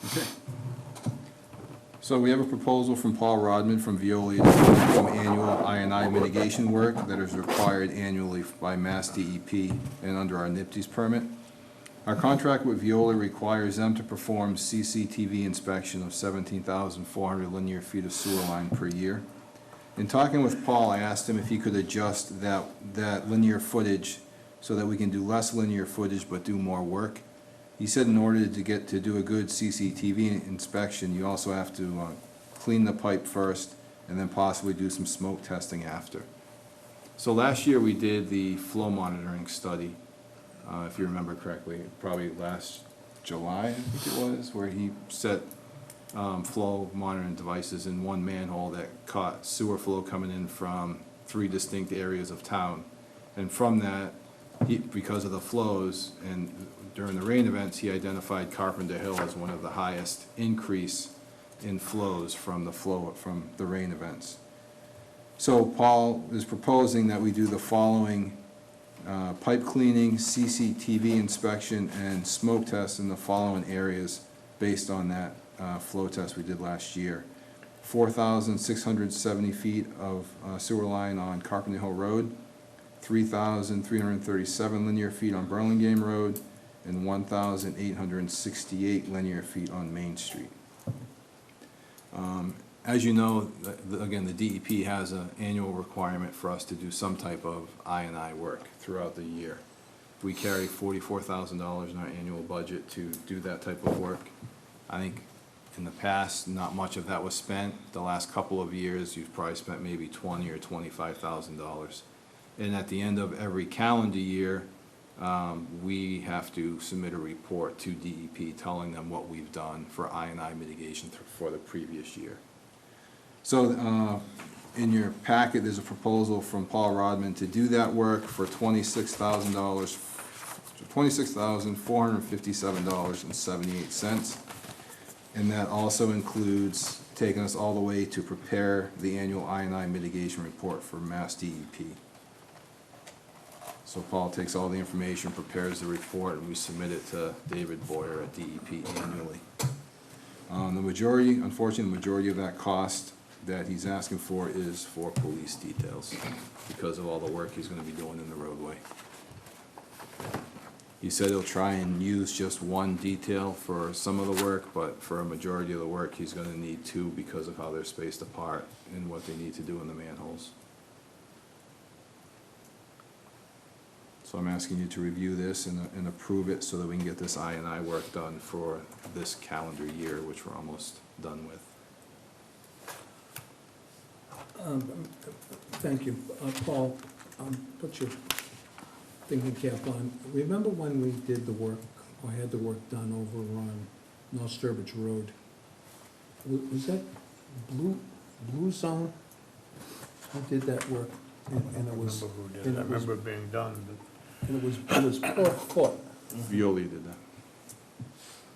Okay. So we have a proposal from Paul Rodman from Veolia to perform annual I&I mitigation work that is required annually by Mass DEP and under our NIPD's permit. Our contract with Veolia requires them to perform CCTV inspection of 17,400 linear feet of sewer line per year. In talking with Paul, I asked him if he could adjust that linear footage so that we can do less linear footage but do more work. He said in order to do a good CCTV inspection, you also have to clean the pipe first and then possibly do some smoke testing after. So last year we did the flow monitoring study, if you remember correctly, probably last July, I think it was, where he set flow monitoring devices in one manhole that caught sewer flow coming in from 3 distinct areas of town. And from that, because of the flows and during the rain events, he identified Carpenter Hill as one of the highest increase in flows from the rain events. So Paul is proposing that we do the following pipe cleaning, CCTV inspection, and smoke tests in the following areas based on that flow test we did last year. 4,670 feet of sewer line on Carpenter Hill Road, 3,337 linear feet on Burlingame Road, and 1,868 linear feet on Main Street. As you know, again, the DEP has an annual requirement for us to do some type of I&I work throughout the year. We carry $44,000 in our annual budget to do that type of work. I think in the past, not much of that was spent. The last couple of years, you've probably spent maybe $20,000 or $25,000. And at the end of every calendar year, we have to submit a report to DEP telling them what we've done for I&I mitigation for the previous year. So in your packet, there's a proposal from Paul Rodman to do that work for $26,000, $26,457.78. And that also includes taking us all the way to prepare the annual I&I mitigation report for Mass DEP. So Paul takes all the information, prepares the report, and we submit it to David Boyer at DEP annually. Unfortunately, the majority of that cost that he's asking for is for police details because of all the work he's gonna be doing in the roadway. He said he'll try and use just one detail for some of the work, but for a majority of the work, he's gonna need 2 because of how they're spaced apart and what they need to do in the manholes. So I'm asking you to review this and approve it so that we can get this I&I work done for this calendar year, which we're almost done with. Thank you. Paul, put your thinking cap on. Remember when we did the work, or had the work done over on North Sturbridge Road? Was that Blue Zone? Who did that work? And it was. Remember who did and it. I it was- remember it being done, but And it was foot. Veolia did that.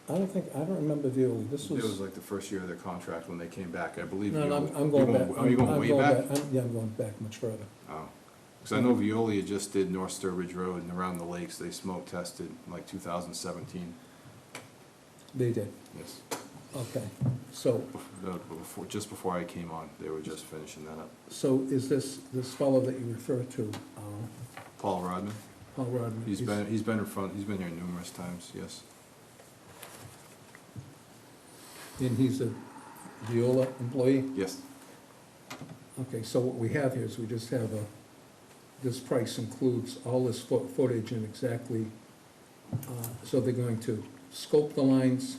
I don't remember Veolia. This It was was. like the first year of their contract when they came back, I believe. No, Veolia- I'm going back. Oh, you're going way back? Yeah, I'm going back much further. Oh, because I know Veolia just did North Sturbridge Road and around the lakes, they smoke tested like 2017. They did. Yes. Okay. So, Just before I came on, they were just finishing that up. so is this fellow that you refer to, Paul Rodman, Paul Rodman? he's been here numerous times, yes. And he's a Veolia employee? Yes, Okay, so what we have here is we just have this price includes all this footage and exactly, so they're going to scope the lines,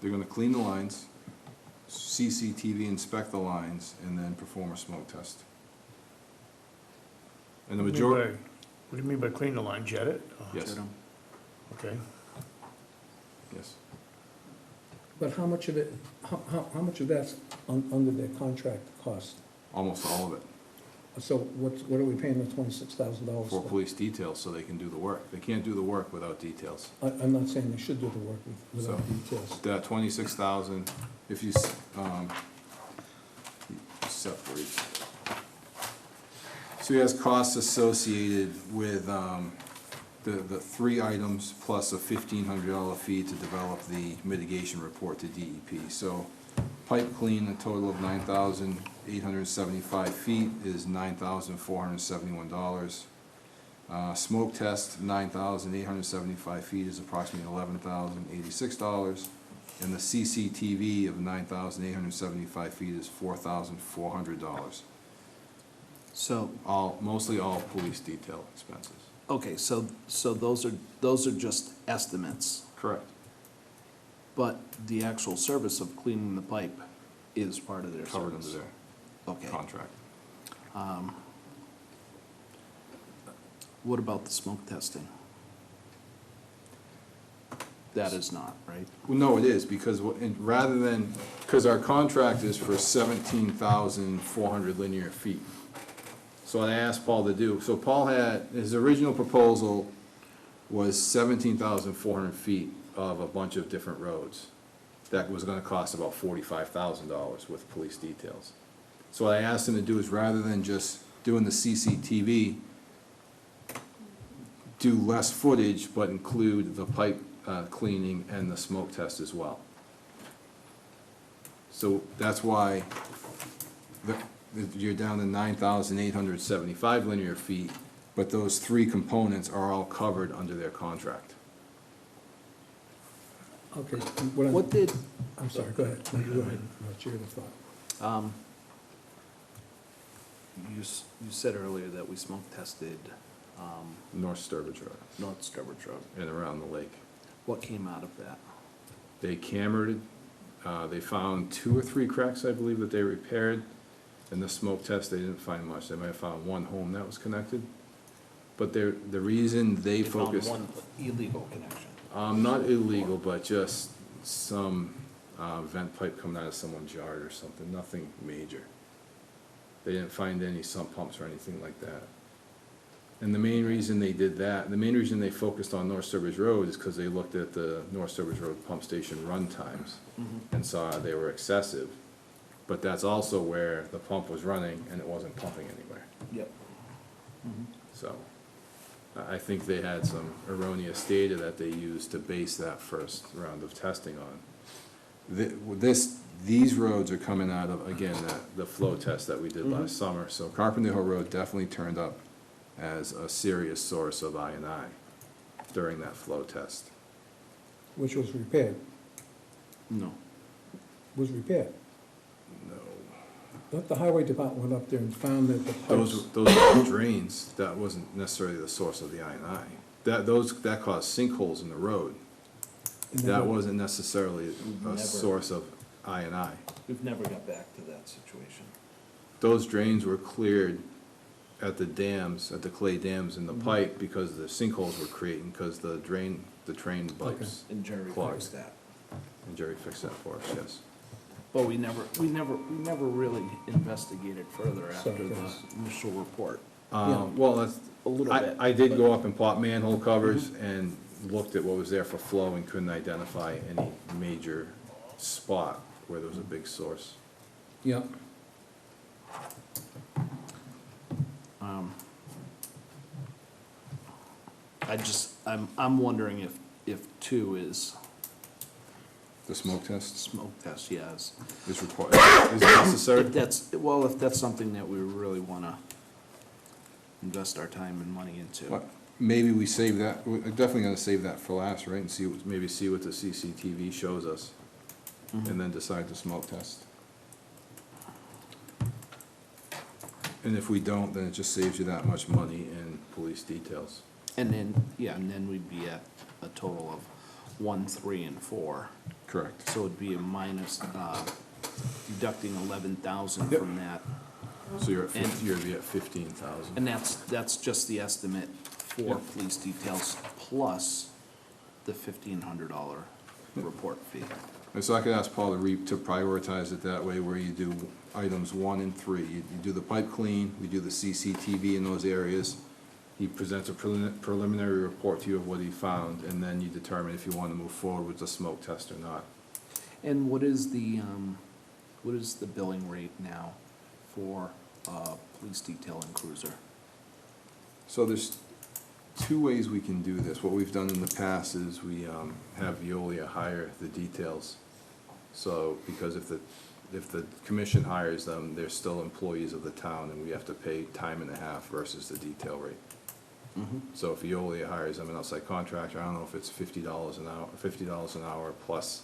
they're gonna clean the lines, CCTV inspect the lines, and then perform a smoke test. And the What do you mean majority, by- What do you mean by clean the line, jet it? Oh, yes, Okay. yes. But how much of it, how much of that's under their contract cost? Almost all of it, So what are we paying the $26,000 for for? police details, so they can do the work. They can't do the work without details. I'm not saying they should do the work without So- details. That 26,000, if you, separate. So he has costs associated with, the three items plus a $1,500 fee to develop the mitigation report to DEP. So pipe clean, a total of 9,875 feet is $9,471. Smoke test, 9,875 feet is approximately $11,086. And the CCTV of 9,875 feet is $4,400. So, Mostly all police detail expenses. okay, so those are just estimates, Correct. but the actual service of cleaning the pipe is part of their service? Covered under their Okay. contract. What about the smoke testing? That is not, right? Well, no, it is, because rather than, because our contract is for 17,400 linear feet. So I asked Paul to do, so Paul had, his original proposal was 17,400 feet of a bunch of different roads. That was gonna cost about $45,000 with police details. So what I asked him to do is, rather than just doing the CCTV, do less footage, but include the pipe cleaning and the smoke test as well. So that's why you're down to 9,875 linear feet, but those three components are all covered under their contract. Okay, What did, I'm sorry, go ahead. No, go ahead. What's your thought? you said earlier that we smoke tested, North Sturbridge Road North Sturbridge Road. and around the lake. What came out of that? They cambered it, they found 2 or 3 cracks, I believe, that they repaired. In the smoke test, they didn't find much. They might have found one home that was connected. But the reason they Found focused, one illegal connection. not illegal, but just some vent pipe coming out of someone's yard or something, nothing major. They didn't find any sump pumps or anything like that. And the main reason they did that, the main reason they focused on North Sturbridge Road is because they looked at the North Sturbridge Road pump station run times and saw they were excessive. But that's also where the pump was running and it wasn't pumping anywhere. Yep. So I think they had some erroneous data that they used to base that first round of testing on. These roads are coming out of, again, the flow test that we did last summer. So Carpenter Hill Road definitely turned up as a serious source of I&I during that flow test. Which was repaired, No. was repaired. No. The highway department went up there and found that the pipes, Those were drains, that wasn't necessarily the source of the I&I. That caused sinkholes in the road. and That then- wasn't necessarily Never. a source of I&I. We've never got back to that situation. Those drains were cleared at the dams, at the clay dams in the pipe, because the sinkholes were creating, because the train pipes. And Jerry Clogged. fixed that. And Jerry fixed that for us, yes. But we never really investigated further after So, the yes. initial report. Well, that's, A little bit. I did but- go up and pop manhole covers and looked at what was there for flow and couldn't identify any major spot where there was a big source. yeah, I'm wondering if 2 is The smoke test smoke test, yes. is required, is necessary. If that's something that we really wanna invest our time and money into. But maybe we save that, we're definitely gonna save that for last, right, and maybe see what the CCTV shows us, and then decide to smoke test. And if we don't, then it just saves you that much money in police details. And then we'd be at a total of 1, 3, and 4. Correct. So it'd be a minus, deducting 11,000 Yep. from that So you're gonna be at 15,000. And that's just the estimate for police details plus the $1,500 report fee. And so I could ask Paul to prioritize it that way, where you do items 1 and 3. You do the pipe clean, we do the CCTV in those areas. He presents a preliminary report to you of what he found, and then you determine if you want to move forward with the smoke test or not. And what is the billing rate now for police detail and cruiser? So there's 2 ways we can do this. What we've done in the past is we have Veolia hire the details. So, because if the commission hires them, they're still employees of the town, and we have to pay time and a half versus the detail rate. So if Veolia hires them, an outside contractor, I don't know if it's $50 an hour plus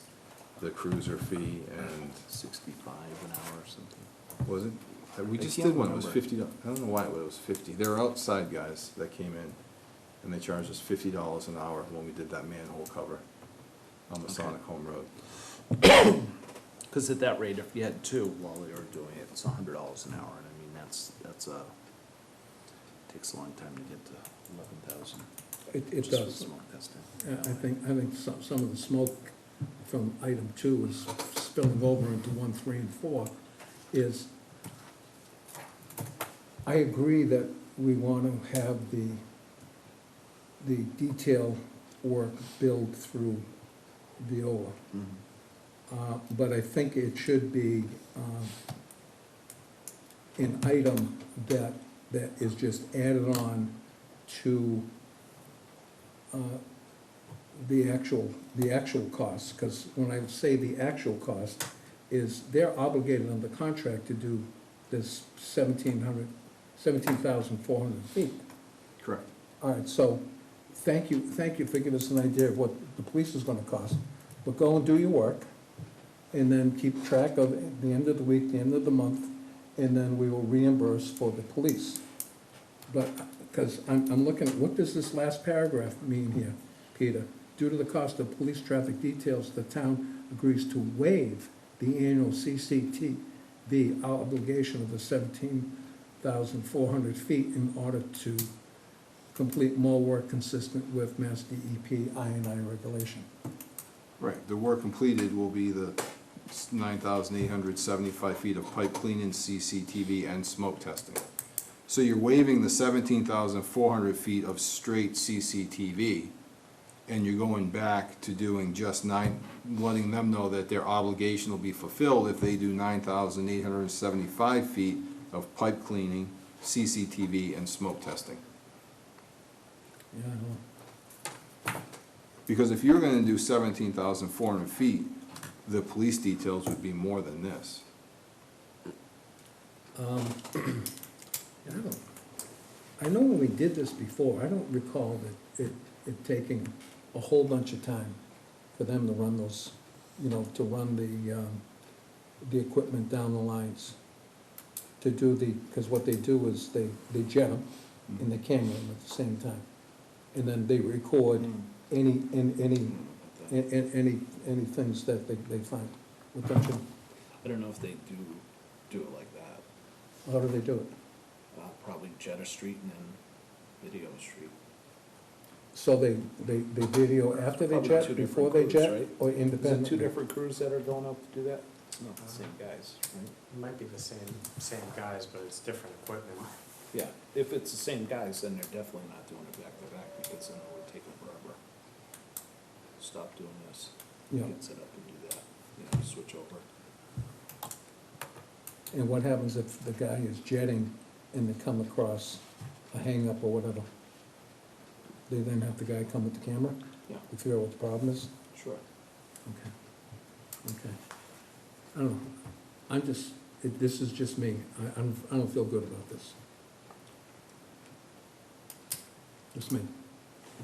the cruiser fee, and 65 an hour or something? was it? We I just can't did one, it was remember. $50. I don't know why it was 50. They were outside guys that came in, and they charged us $50 an hour when we did that manhole cover on Masonic Home Road. Because at that rate, if you had two while they were doing it, it's $100 an hour, and I mean, that's takes a long time to get to 11,000. It just for does. smoke testing. I think some of the smoke from item 2 is spilling over into 1, 3, and 4 is, I agree that we want to have the detail work billed through Veolia. But I think it should be an item that is just added on to the actual cost, because when I say the actual cost, is they're obligated under contract to do this 17,400 feet. Correct. All right, so, thank you for giving us an idea of what the police is gonna cost, but go and do your work, and then keep track of the end of the week, the end of the month, and then we will reimburse for the police. But, because I'm looking, what does this last paragraph mean here, Peter? Due to the cost of police traffic details, the town agrees to waive the annual CCTV obligation of the 17,400 feet in order to complete more work consistent with Mass DEP I&I regulation. Right, the work completed will be the 9,875 feet of pipe cleaning, CCTV, and smoke testing. So you're waiving the 17,400 feet of straight CCTV, and you're going back to doing just letting them know that their obligation will be fulfilled if they do 9,875 feet of pipe cleaning, CCTV, and smoke testing. Yeah, I know. Because if you're gonna do 17,400 feet, the police details would be more than this. I know when we did this before, I don't recall that it taking a whole bunch of time for them to run those, to run the equipment down the lines. To do because what they do is they jet them and they camera them at the same time. And then they record any things that they find. What don't you, I don't know if they do it like that. how do they do it? Probably jet a street and then video a street. So they video after they Probably jet, two before different they crews, jet, right? or Is it independent? two different crews that are going up to do that? It's not the same guys, right? It might be the same guys, but it's different equipment. Yeah, if it's the same guys, then they're definitely not doing it back to back, because then it would take them forever. Stop doing this, Yeah. get set up and do that, switch over. And what happens if the guy is jetting and they come across a hang-up or whatever? They then have the guy come with the camera Yeah, to figure out what the problem is? sure. Okay. I don't know, this is just me, I don't feel good about this. Just me.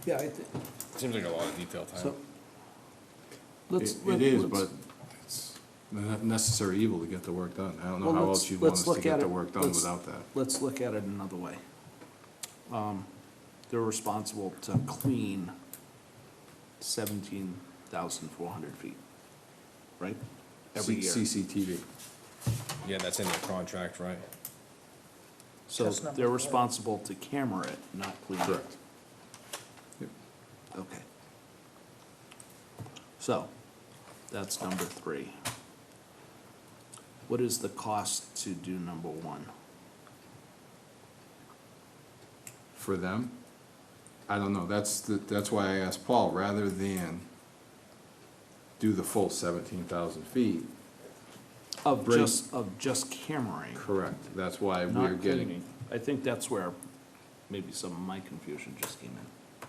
Yeah, I think, Seems like a lot of detail time. so. Let's. It is, but it's a necessary evil to get the work done. I don't know Well, how let's- else you'd want let's us to look get at the it. work done Let's- without that. Let's look at it another way. They're responsible to clean 17,400 feet, right? Every year. CCTV. Yeah, that's in their contract, right? So That's number they're four. responsible to camera it, not clean it? Correct. Okay. So, that's number 3. What is the cost to do number 1? For them, I don't know, that's why I asked Paul, rather than do the full 17,000 feet. Of Bring- just cameraing, Correct, that's why we're not getting. cleaning. I think that's where maybe some of my confusion just came in.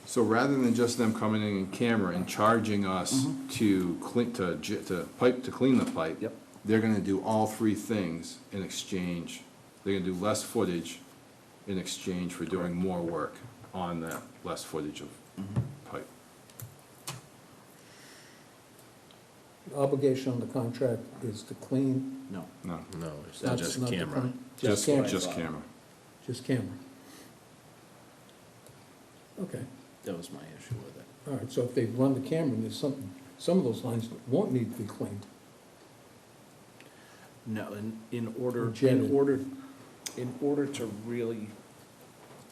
So rather than just them coming in and camera and charging us to clean, to clean the pipe. Yep. They're gonna do all 3 things in exchange. They're gonna do less footage in exchange for doing more work on that less footage of pipe. The obligation on the contract is to clean, No. No, No, it's not just not to camera. clean- just camera. camera. Just camera. Okay, That was my issue with it. all right, so if they run the camera, and there's some of those lines won't need to be cleaned. No, in order Jetted. to really,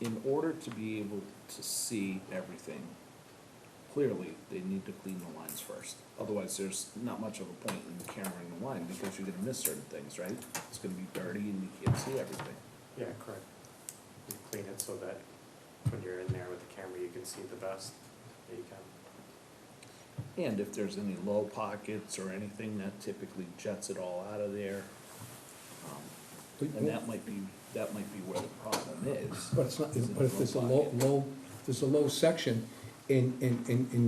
in order to be able to see everything clearly, they need to clean the lines first. Otherwise, there's not much of a point in cameraing the line, because you're gonna miss certain things, right? It's gonna be dirty and you can't see everything. Yeah, correct. You clean it so that when you're in there with the camera, you can see the best that you can. And if there's any low pockets or anything, that typically jets it all out of there. And that might be where the problem is. But it's not, is in but if the there's a pocket. there's a low section, and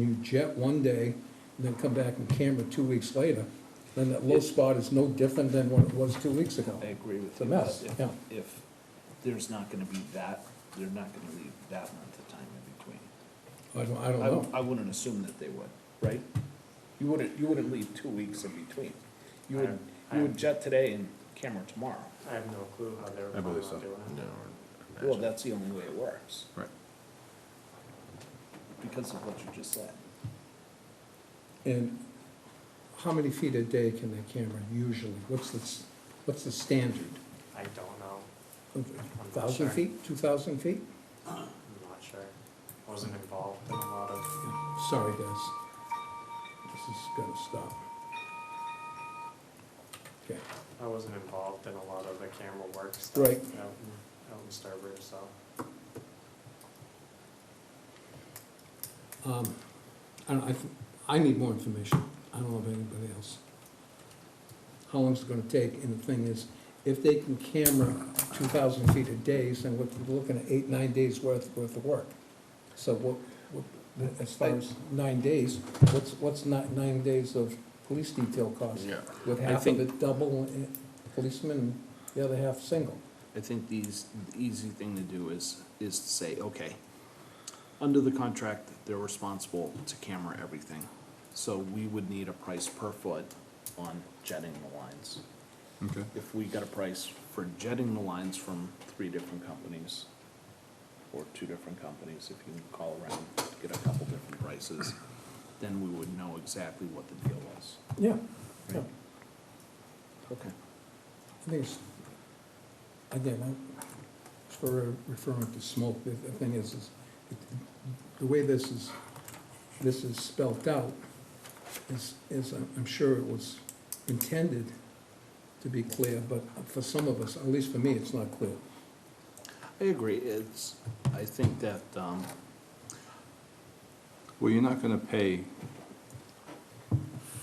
you jet one day, and then come back and camera 2 weeks later, then that low spot is no different than what it was 2 weeks ago. I agree with It's a you. mess, but yeah. If there's not gonna be that, they're not gonna leave that amount of time in between. I don't know. I wouldn't assume that they would, right? You wouldn't leave 2 weeks in between. You would jet today and camera tomorrow. I have no clue how they were I planning believe on so. doing it. No. Well, that's the only way it works, Right. because of what you just said. And how many feet a day can they camera usually? What's the standard? I don't know. 1,000 sure. feet, 2,000 feet? I'm not sure. I wasn't involved in a lot of, Sorry, guys. This is gonna stop. Okay, I wasn't involved in a lot of the camera work stuff. Right. Out in Sturbridge, so. I need more information. I don't know of anybody else. How long's it gonna take? And the thing is, if they can camera 2,000 feet a day, then we're looking at 8, 9 days worth of work. So as far as 9 days, what's not 9 days of police detail cost? Yeah. With I half of think- it double policemen and the other half single. I think the easy thing to do is to say, okay, under the contract, they're responsible to camera everything. So we would need a price per foot on jetting the lines. Okay. If we got a price for jetting the lines from 3 different companies, or 2 different companies, if you can call around to get a couple different prices, then we would know exactly what the deal was. Yeah, yeah. Right. Okay. I think it's, again, for referring to smoke, the thing is the way this is spelt out is I'm sure it was intended to be clear, but for some of us, at least for me, it's not clear. I agree, I think that, Well, you're not gonna pay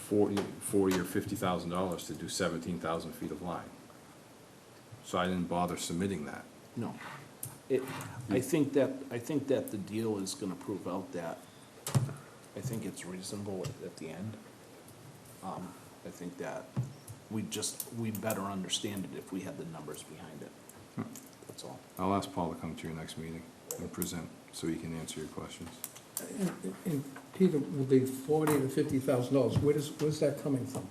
$40,000 or $50,000 to do 17,000 feet of line. So I didn't bother submitting that. no. I think that the deal is gonna prove out that, I think it's reasonable at the end. I think that we'd better understand it if we had the numbers behind it. That's all. I'll ask Paul to come to your next meeting and present, so he can answer your questions. And Peter, will be $40,000 to $50,000, where's that coming from?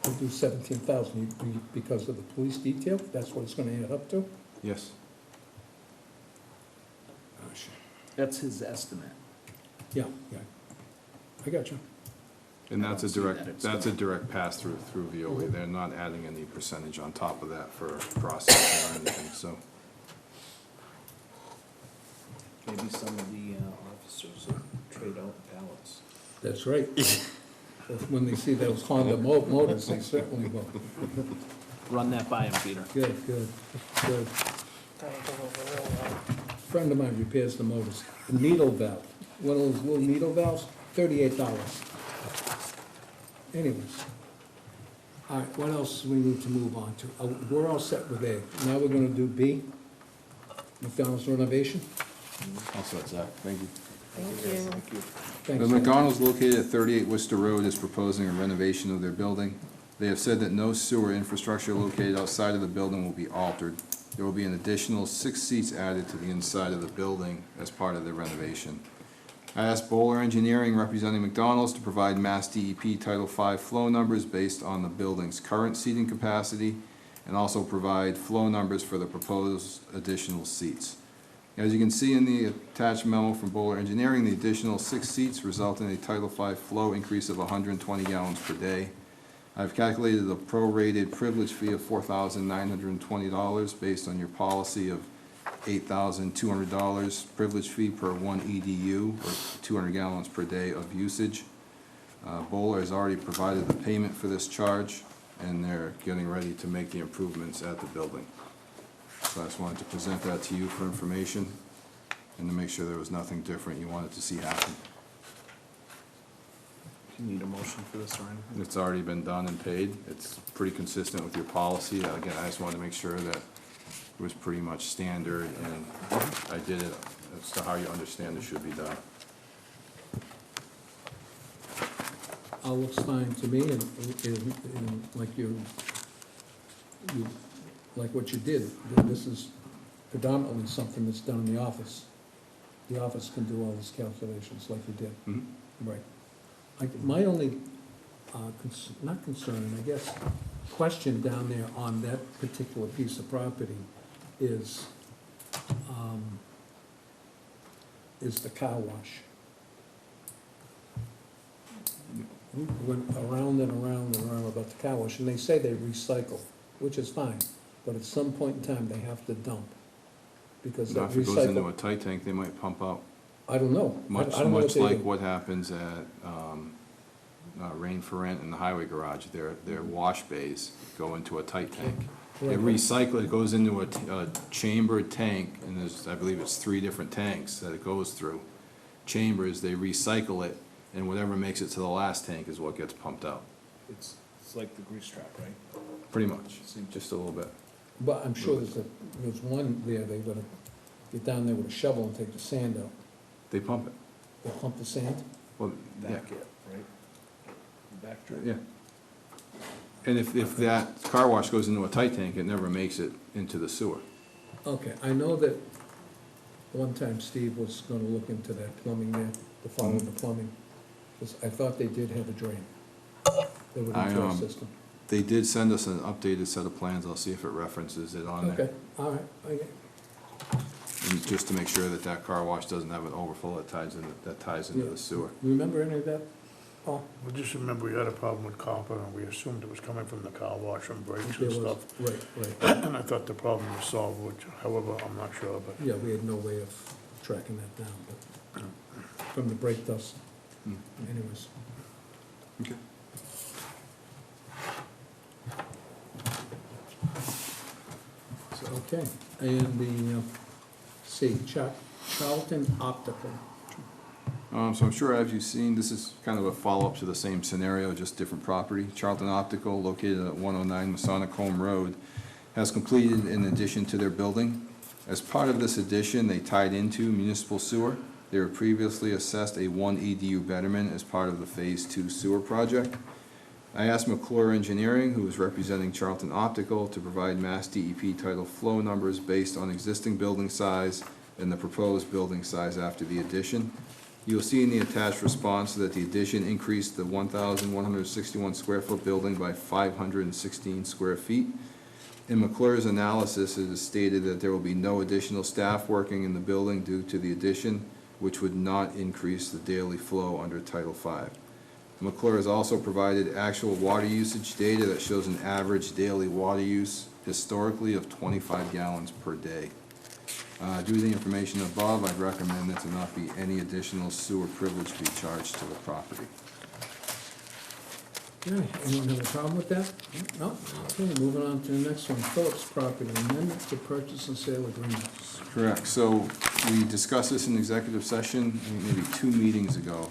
To do 17,000, because of the police detail, that's what it's gonna add up to? Yes, Gosh, That's his estimate. yeah, I got you. And I that's don't a see direct, that it's that's a gonna- direct pass-through through VOA. They're not adding any percentage on top of that for processing or anything, so. Maybe some of the officers will trade out pallets. That's right. When they see those Honda motors, they certainly will. Run that by him, Peter. Good, good, good. That'll go over real well. Friend of mine repairs the motors. A needle valve, one of those little needle valves, $38. Anyways. All right, what else do we need to move on to? We're all set with A. Now we're gonna do B, McDonald's renovation. Also, Zach, thank you. Thank you. The Thanks. Zach. McDonald's located at 38 Worcester Road is proposing a renovation of their building. They have said that no sewer infrastructure located outside of the building will be altered. There will be an additional 6 seats added to the inside of the building as part of the renovation. I asked Bowler Engineering representing McDonald's to provide Mass DEP Title V flow numbers based on the building's current seating capacity and also provide flow numbers for the proposed additional seats. As you can see in the attached memo from Bowler Engineering, the additional 6 seats result in a Title V flow increase of 120 gallons per day. I've calculated a prorated privilege fee of $4,920 based on your policy of $8,200 privilege fee per 1 EDU, or 200 gallons per day of usage. Bowler has already provided the payment for this charge, and they're getting ready to make the improvements at the building. So I just wanted to present that to you for information and to make sure there was nothing different you wanted to see happen. Do you need a motion for this or anything? It's already been done and paid. It's pretty consistent with your policy. Again, I just wanted to make sure that it was pretty much standard, and I did it as to how you understand it should be done. All looks fine to me, and like you, like what you did. This is predominantly something that's done in the office. The office can do all these calculations like you did. Mhm. Right. My only, not concern, I guess, question down there on that particular piece of property is the car wash. We went around and around and around about the car wash, and they say they recycle, which is fine, but at some point in time, they have to dump. Because Now, that if it goes into a recycle, tight tank, they might pump out. I don't know. I Much, don't know what much they like do. what happens at Rain for Rent in the highway garage. Their wash bays go into a tight tank. They Right. recycle, it goes into a chambered tank, and there's, I believe it's 3 different tanks that it goes through. Chambers, they recycle it, and whatever makes it to the last tank is what gets pumped out. It's like the grease trap, right? Pretty much, just a little bit. But I'm sure there's one there, they're gonna get down there with a shovel and take the sand out. They pump it. They pump the sand? Well, yeah, Back it, right? Back trap. yeah. And if that car wash goes into a tight tank, it never makes it into the sewer. Okay, I know that one time Steve was gonna look into that plumbing there, to follow the plumbing. 'Cause I thought they did have a drain. They would I, into a um, system. They did send us an updated set of plans. I'll see if it references it on there. Okay, all right, okay. And just to make sure that that car wash doesn't have an overflow that ties into Yeah. the sewer. Remember any of that, Paul? We just remember we had a problem with copper, and we assumed it was coming from the car wash and brakes There and was, stuff. right, right. And I thought the problem was solved, which, however, I'm not sure, but Yeah, we had no way of tracking that down, but from the brake dust, Hmm. anyways. Okay. Okay, and the, Charlton Optical. So I'm sure as you've seen, this is kind of a follow-up to the same scenario, just different property. Charlton Optical, located at 109 Masonic Home Road, has completed an addition to their building. As part of this addition, they tied into municipal sewer. They were previously assessed a 1 EDU betterment as part of the Phase 2 sewer project. I asked McClure Engineering, who is representing Charlton Optical, to provide Mass DEP title flow numbers based on existing building size and the proposed building size after the addition. You'll see in the attached response that the addition increased the 1,161 square foot building by 516 square feet. In McClure's analysis, it is stated that there will be no additional staff working in the building due to the addition, which would not increase the daily flow under Title V. McClure has also provided actual water usage data that shows an average daily water use historically of 25 gallons per day. Due to the information above, I'd recommend that there not be any additional sewer privilege be charged to the property. Okay, anyone have a problem with that? No? Okay, moving on to the next one, Phillips property, amendment to purchase and sale agreement. Correct. So we discussed this in executive session, I think maybe 2 meetings ago.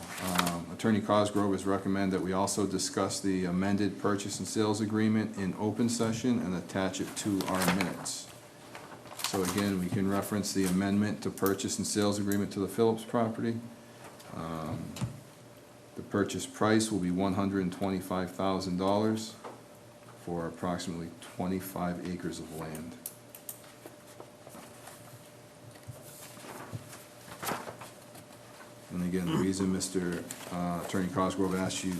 Attorney Cosgrove has recommended that we also discuss the amended purchase and sales agreement in open session and attach it to our minutes. So again, we can reference the amendment to purchase and sales agreement to the Phillips property. The purchase price will be $125,000 for approximately 25 acres of land. And again, the reason Mr. Attorney Cosgrove asked you,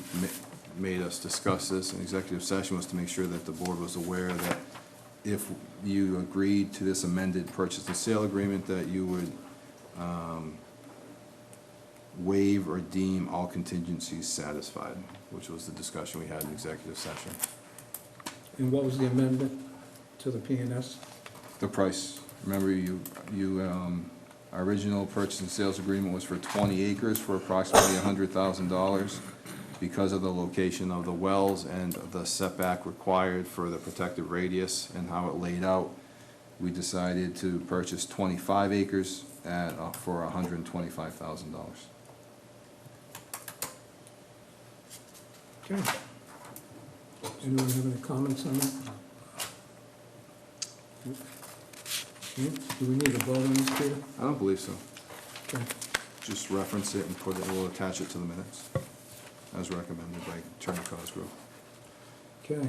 made us discuss this in executive session was to make sure that the board was aware that if you agreed to this amended purchase and sale agreement, that you would waive or deem all contingencies satisfied, which was the discussion we had in executive session. And what was the amendment to the P&S? The price, remember our original purchase and sales agreement was for 20 acres for approximately $100,000. Because of the location of the wells and the setback required for the protective radius and how it laid out, we decided to purchase 25 acres for $125,000. Okay. Anyone have any comments on that? Okay. Do we need a vote on this, Peter? I don't believe so. Okay. Just reference it and we'll attach it to the minutes, as recommended by Attorney Cosgrove. Okay.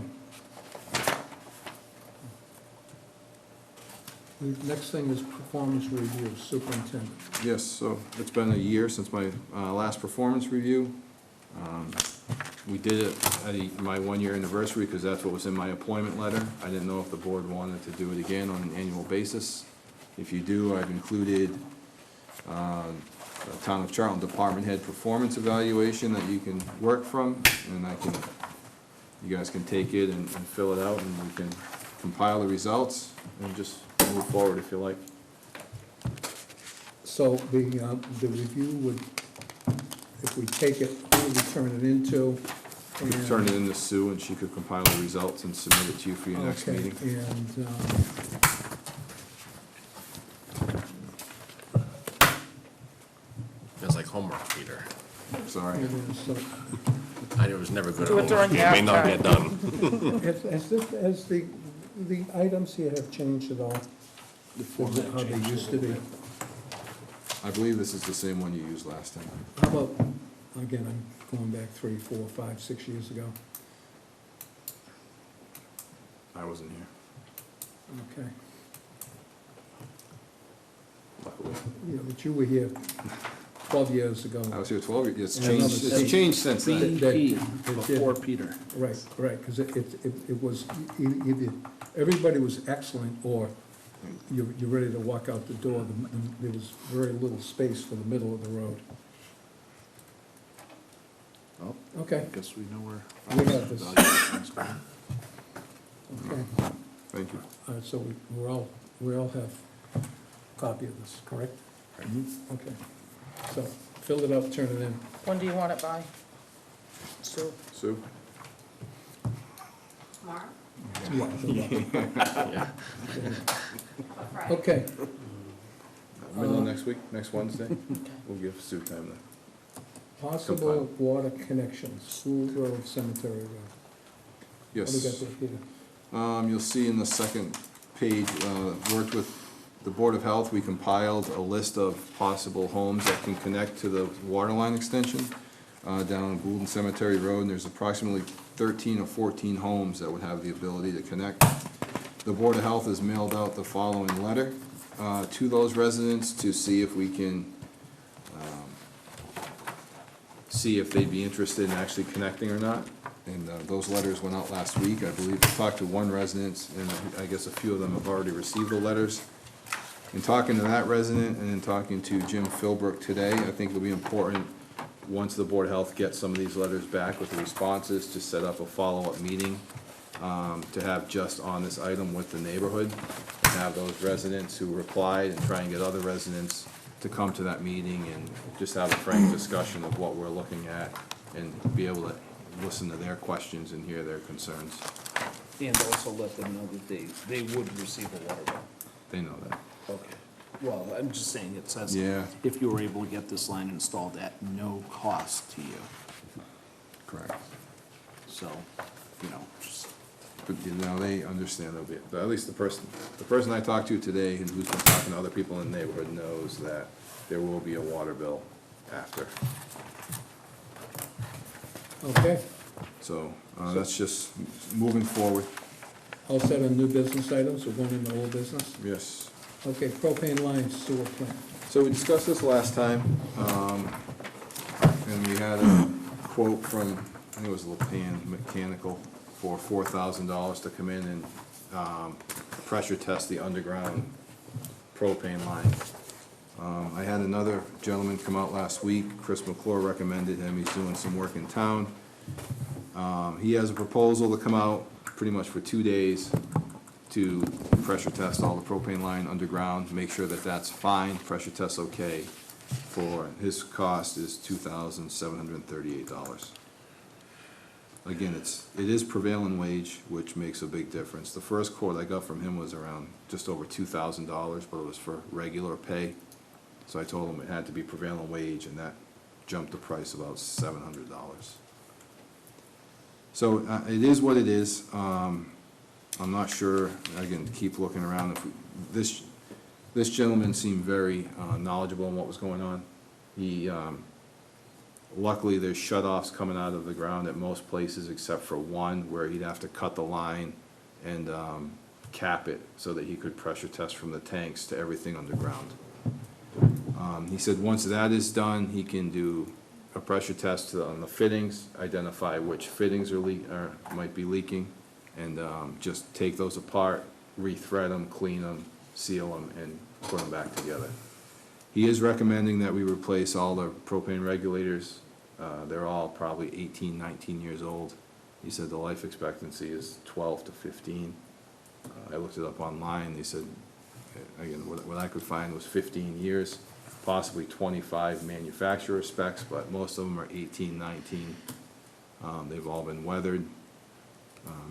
The next thing is performance review, superintendent. Yes, so it's been a year since my last performance review. We did it at my 1-year anniversary because that's what was in my appointment letter. I didn't know if the board wanted to do it again on an annual basis. If you do, I've included the Town of Charlton Department Head Performance Evaluation that you can work from, and you guys can take it and fill it out, and we can compile the results and just move forward if you like. So the review would, if we take it, who would we turn it into? We can turn it into Sue, and she could compile the results and submit it to you for your next Okay, meeting. and, It's like homework, Peter. Sorry. so, I knew it was never good Do it homework. during It may not halftime. get done. has the items here have changed at all? How they used to be? I believe this is the same one you used last time. How about, again, I'm going back 3, 4, 5, 6 years ago. I wasn't here, Okay. luckily. Yeah, but you were here 12 years ago. I was here 12 years. It's And changed, another it's changed since then. BP, It did. before Peter. Right, because it was, either everybody was excellent, or you're ready to walk out the door. There was very little space for the middle of the road. Well, Okay, I guess we know where. We have this. Evaluation's going. okay. Thank you. All right, so we all have a copy of this, correct? Okay. So fill it out, turn it in. When do you want it by? Sue? Sue? Tomorrow? Yeah. Friday? Okay, Middle of next week, next Wednesday? We'll give Sue time then. possible water connections, School Road, Cemetery Road. What do you got Yes. there, Peter? You'll see in the second page, worked with the Board of Health, we compiled a list of possible homes that can connect to the water line extension down Goulden Cemetery Road, and there's approximately 13 or 14 homes that would have the ability to connect. The Board of Health has mailed out the following letter to those residents to see if we can see if they'd be interested in actually connecting or not. And those letters went out last week. I believe I talked to one resident, and I guess a few of them have already received the letters. In talking to that resident and in talking to Jim Philbrook today, I think it'll be important once the Board of Health gets some of these letters back with the responses, to set up a follow-up meeting, to have just on this item with the neighborhood, and have those residents who replied and try and get other residents to come to that meeting and just have a frank discussion of what we're looking at and be able to listen to their questions and hear their concerns. And also let them know that they would receive a water bill. They know that. Okay. Well, I'm just saying, it says, Yeah. if you were able to get this line installed at no cost to you, Correct. so, you know, just, But, you know, they understand a bit, but at least the person I talked to today, and who's been talking to other people in the neighborhood, knows that there will be a water bill after. Okay, So, that's just moving forward. all set on new business items, we're going into old business? Yes. Okay, propane line sewer plant. So we discussed this last time, and we had a quote from, I think it was Lepan Mechanical, for $4,000 to come in and pressure test the underground propane line. I had another gentleman come out last week, Chris McClure recommended him, he's doing some work in town. He has a proposal to come out pretty much for 2 days to pressure test all the propane line underground, make sure that that's fine, pressure test okay. For, his cost is $2,738. Again, it is prevailing wage, which makes a big difference. The first quote I got from him was around just over $2,000, but it was for regular pay. So I told him it had to be prevailing wage, and that jumped the price about $700. So it is what it is. I'm not sure, again, keep looking around. This gentleman seemed very knowledgeable in what was going on. He, luckily, there's shut-offs coming out of the ground at most places except for one where he'd have to cut the line and cap it so that he could pressure test from the tanks to everything underground. He said once that is done, he can do a pressure test on the fittings, identify which fittings might be leaking, and just take those apart, re-thread them, clean them, seal them, and put them back together. He is recommending that we replace all the propane regulators. They're all probably 18, 19 years old. He said the life expectancy is 12 to 15. I looked it up online. They said, again, what I could find was 15 years, possibly 25 manufacturer specs, but most of them are 18, 19. They've all been weathered.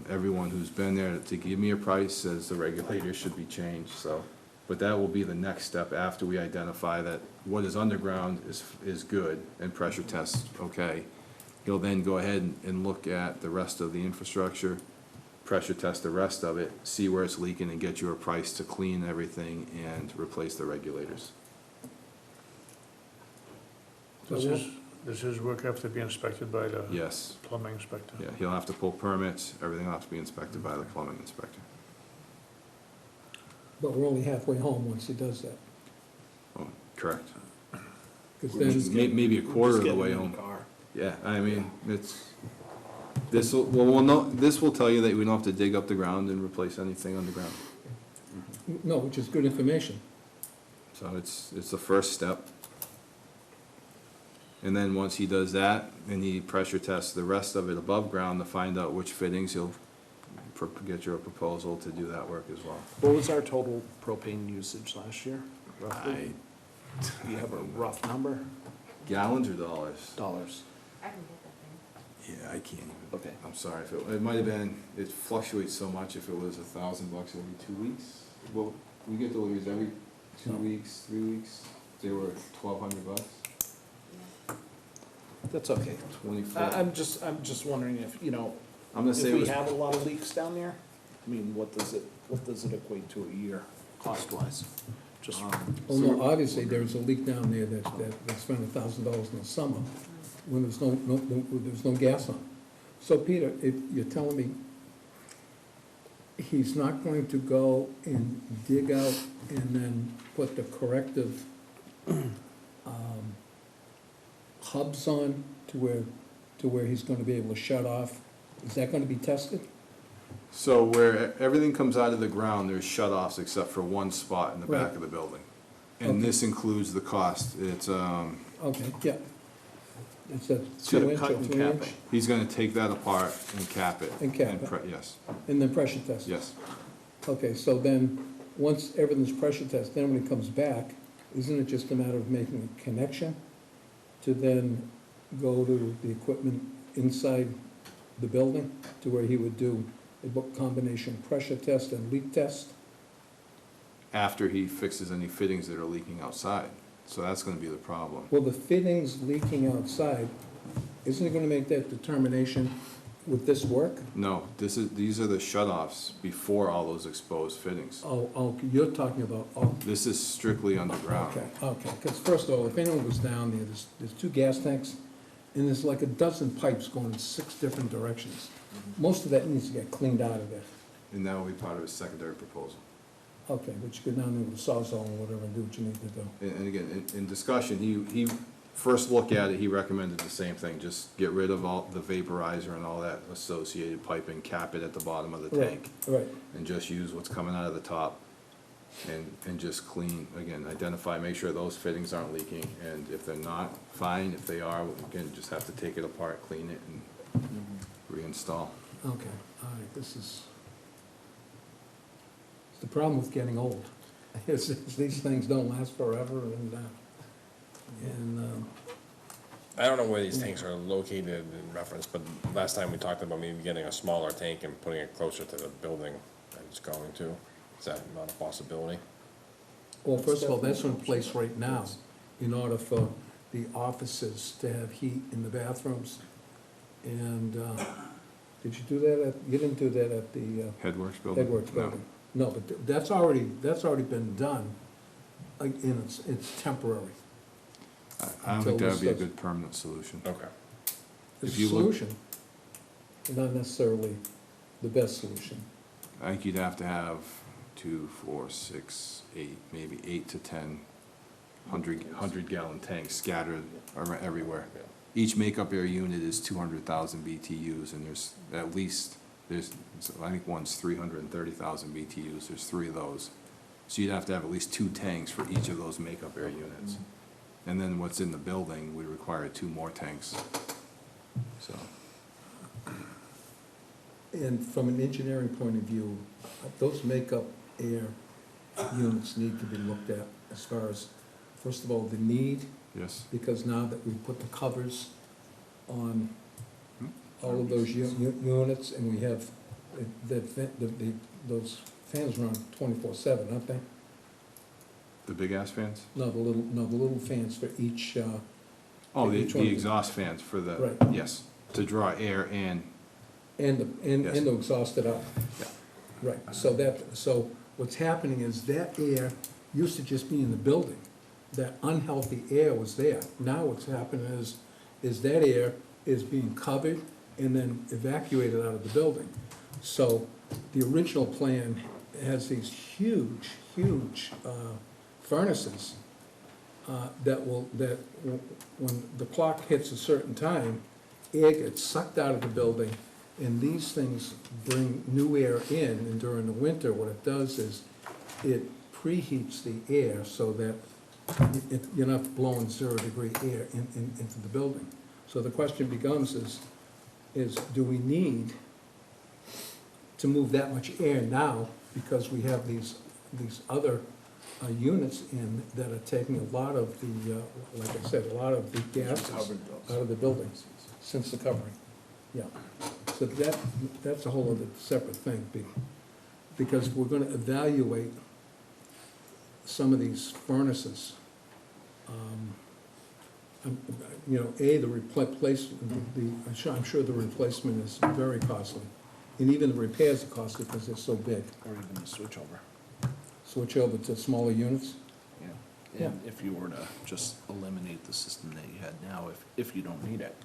Everyone who's been there to give me a price says the regulators should be changed, so. But that will be the next step after we identify that what is underground is good and pressure tests okay. He'll then go ahead and look at the rest of the infrastructure, pressure test the rest of it, see where it's leaking, and get you a price to clean everything and replace the regulators. Does his work have to be inspected by the Yes, plumbing inspector? yeah, he'll have to pull permits, everything will have to be inspected by the plumbing inspector. But we're only halfway home once he does that. Oh, correct. Because Maybe maybe a quarter of the way home. Yeah, I mean, this will tell you that we don't have to dig up the ground and replace anything underground. no, which is good information. So it's the first step. And then once he does that, and he pressure tests the rest of it above ground to find out which fittings, he'll get you a proposal to do that work as well. what was our total propane usage last year, roughly? Do you have a rough number? Gallons or dollars? Dollars. I can get that thing. Yeah, I can't even. Okay. I'm sorry, if it might have been, it fluctuates so much, if it was $1,000 every 2 weeks. Well, we get deliveries every 2 weeks, 3 weeks, they were $1,200. That's okay. 24. I'm just wondering if, you know, I'm gonna if say it we was, have a lot of leaks down there, I mean, what does it equate to a year, cost-wise? Just, Well, no, obviously, there's a leak down there that spent $1,000 in the summer when there's no gas on. So Peter, if you're telling me he's not going to go and dig out and then put the corrective hubs on to where he's gonna be able to shut off, is that gonna be tested? so where everything comes out of the ground, there's shut-offs except for one spot in the back Right. of the building. And Okay. this includes the cost. It's, Okay, yeah, It's a It's got a 2-inch cut or and 3-inch, cap it. He's gonna take that apart and cap it. And cap it. Yes, and then pressure test it. yes. Okay, so then, once everything's pressure tested, then when he comes back, isn't it just a matter of making a connection to then go to the equipment inside the building, to where he would do a combination pressure test and leak test? After he fixes any fittings that are leaking outside, so that's gonna be the problem. Well, the fittings leaking outside, isn't it gonna make that determination, would this work? No, these are the shut-offs before all those exposed fittings. Oh, you're talking about, oh, This is strictly underground. okay, because first of all, if anyone was down there, there's 2 gas tanks, and there's like a dozen pipes going in 6 different directions. Most of that needs to get cleaned out of there. And that will be part of his secondary proposal. Okay, but you go down there with a sawzall and whatever and do what you need to do. And again, in discussion, he first look at it, he recommended the same thing, just get rid of all the vaporizer and all that associated piping, cap it at the bottom of the tank, Right, and just use what's coming out of the top, and just clean, again, identify, make sure those fittings aren't leaking, and if they're not, fine, if they are, again, just have to take it apart, clean it, and reinstall. okay, all right, this is, it's the problem with getting old, is these things don't last forever, and I don't know where these tanks are located in reference, but last time we talked about maybe getting a smaller tank and putting it closer to the building that it's going to. Is that not a possibility? well, first of all, that's in place right now, in order for the offices to have heat in the bathrooms. And, did you do that you didn't do that at the, Headworks building? Headworks No. building? No, but that's already been done, and it's temporary. I don't think that would be a good permanent solution. Okay. It's If a you look- solution, not necessarily the best solution. I think you'd have to have 2, 4, 6, 8, maybe 8 to 10 100-gallon tanks scattered everywhere. Each makeup air unit is 200,000 BTUs, and there's at least, I think one's 330,000 BTUs, there's 3 of those. So you'd have to have at least 2 tanks for each of those makeup air units. And then what's in the building would require 2 more tanks, so. And from an engineering point of view, those makeup air units need to be looked at as far as, first of all, the need, Yes, because now that we put the covers on all of those units, and we have, those fans run 24/7, aren't they? the big-ass fans? No, the little fans for each, Oh, Each one. the exhaust fans for the, Right. yes, to draw air and, and Yes. the exhausted out. yeah. Right, so what's happening is that air used to just be in the building. That unhealthy air was there. Now what's happening is that air is being covered and then evacuated out of the building. So the original plan has these huge furnaces when the clock hits a certain time, air gets sucked out of the building, and these things bring new air in, and during the winter, what it does is it preheats the air so that you're not blowing 0-degree air into the building. So the question becomes is do we need to move that much air now, because we have these other units in that are taking a lot of the, like I said, a lot of the gases Covered those. out of the buildings since the covering. Yeah, so that's a whole other separate thing, because we're gonna evaluate some of these furnaces. The I'm sure the replacement is very costly, and even the repairs are costly because they're so big. Or even the switch over. Switch over to smaller units? Yeah. And if you were to just eliminate the system that you had now, if you don't need it,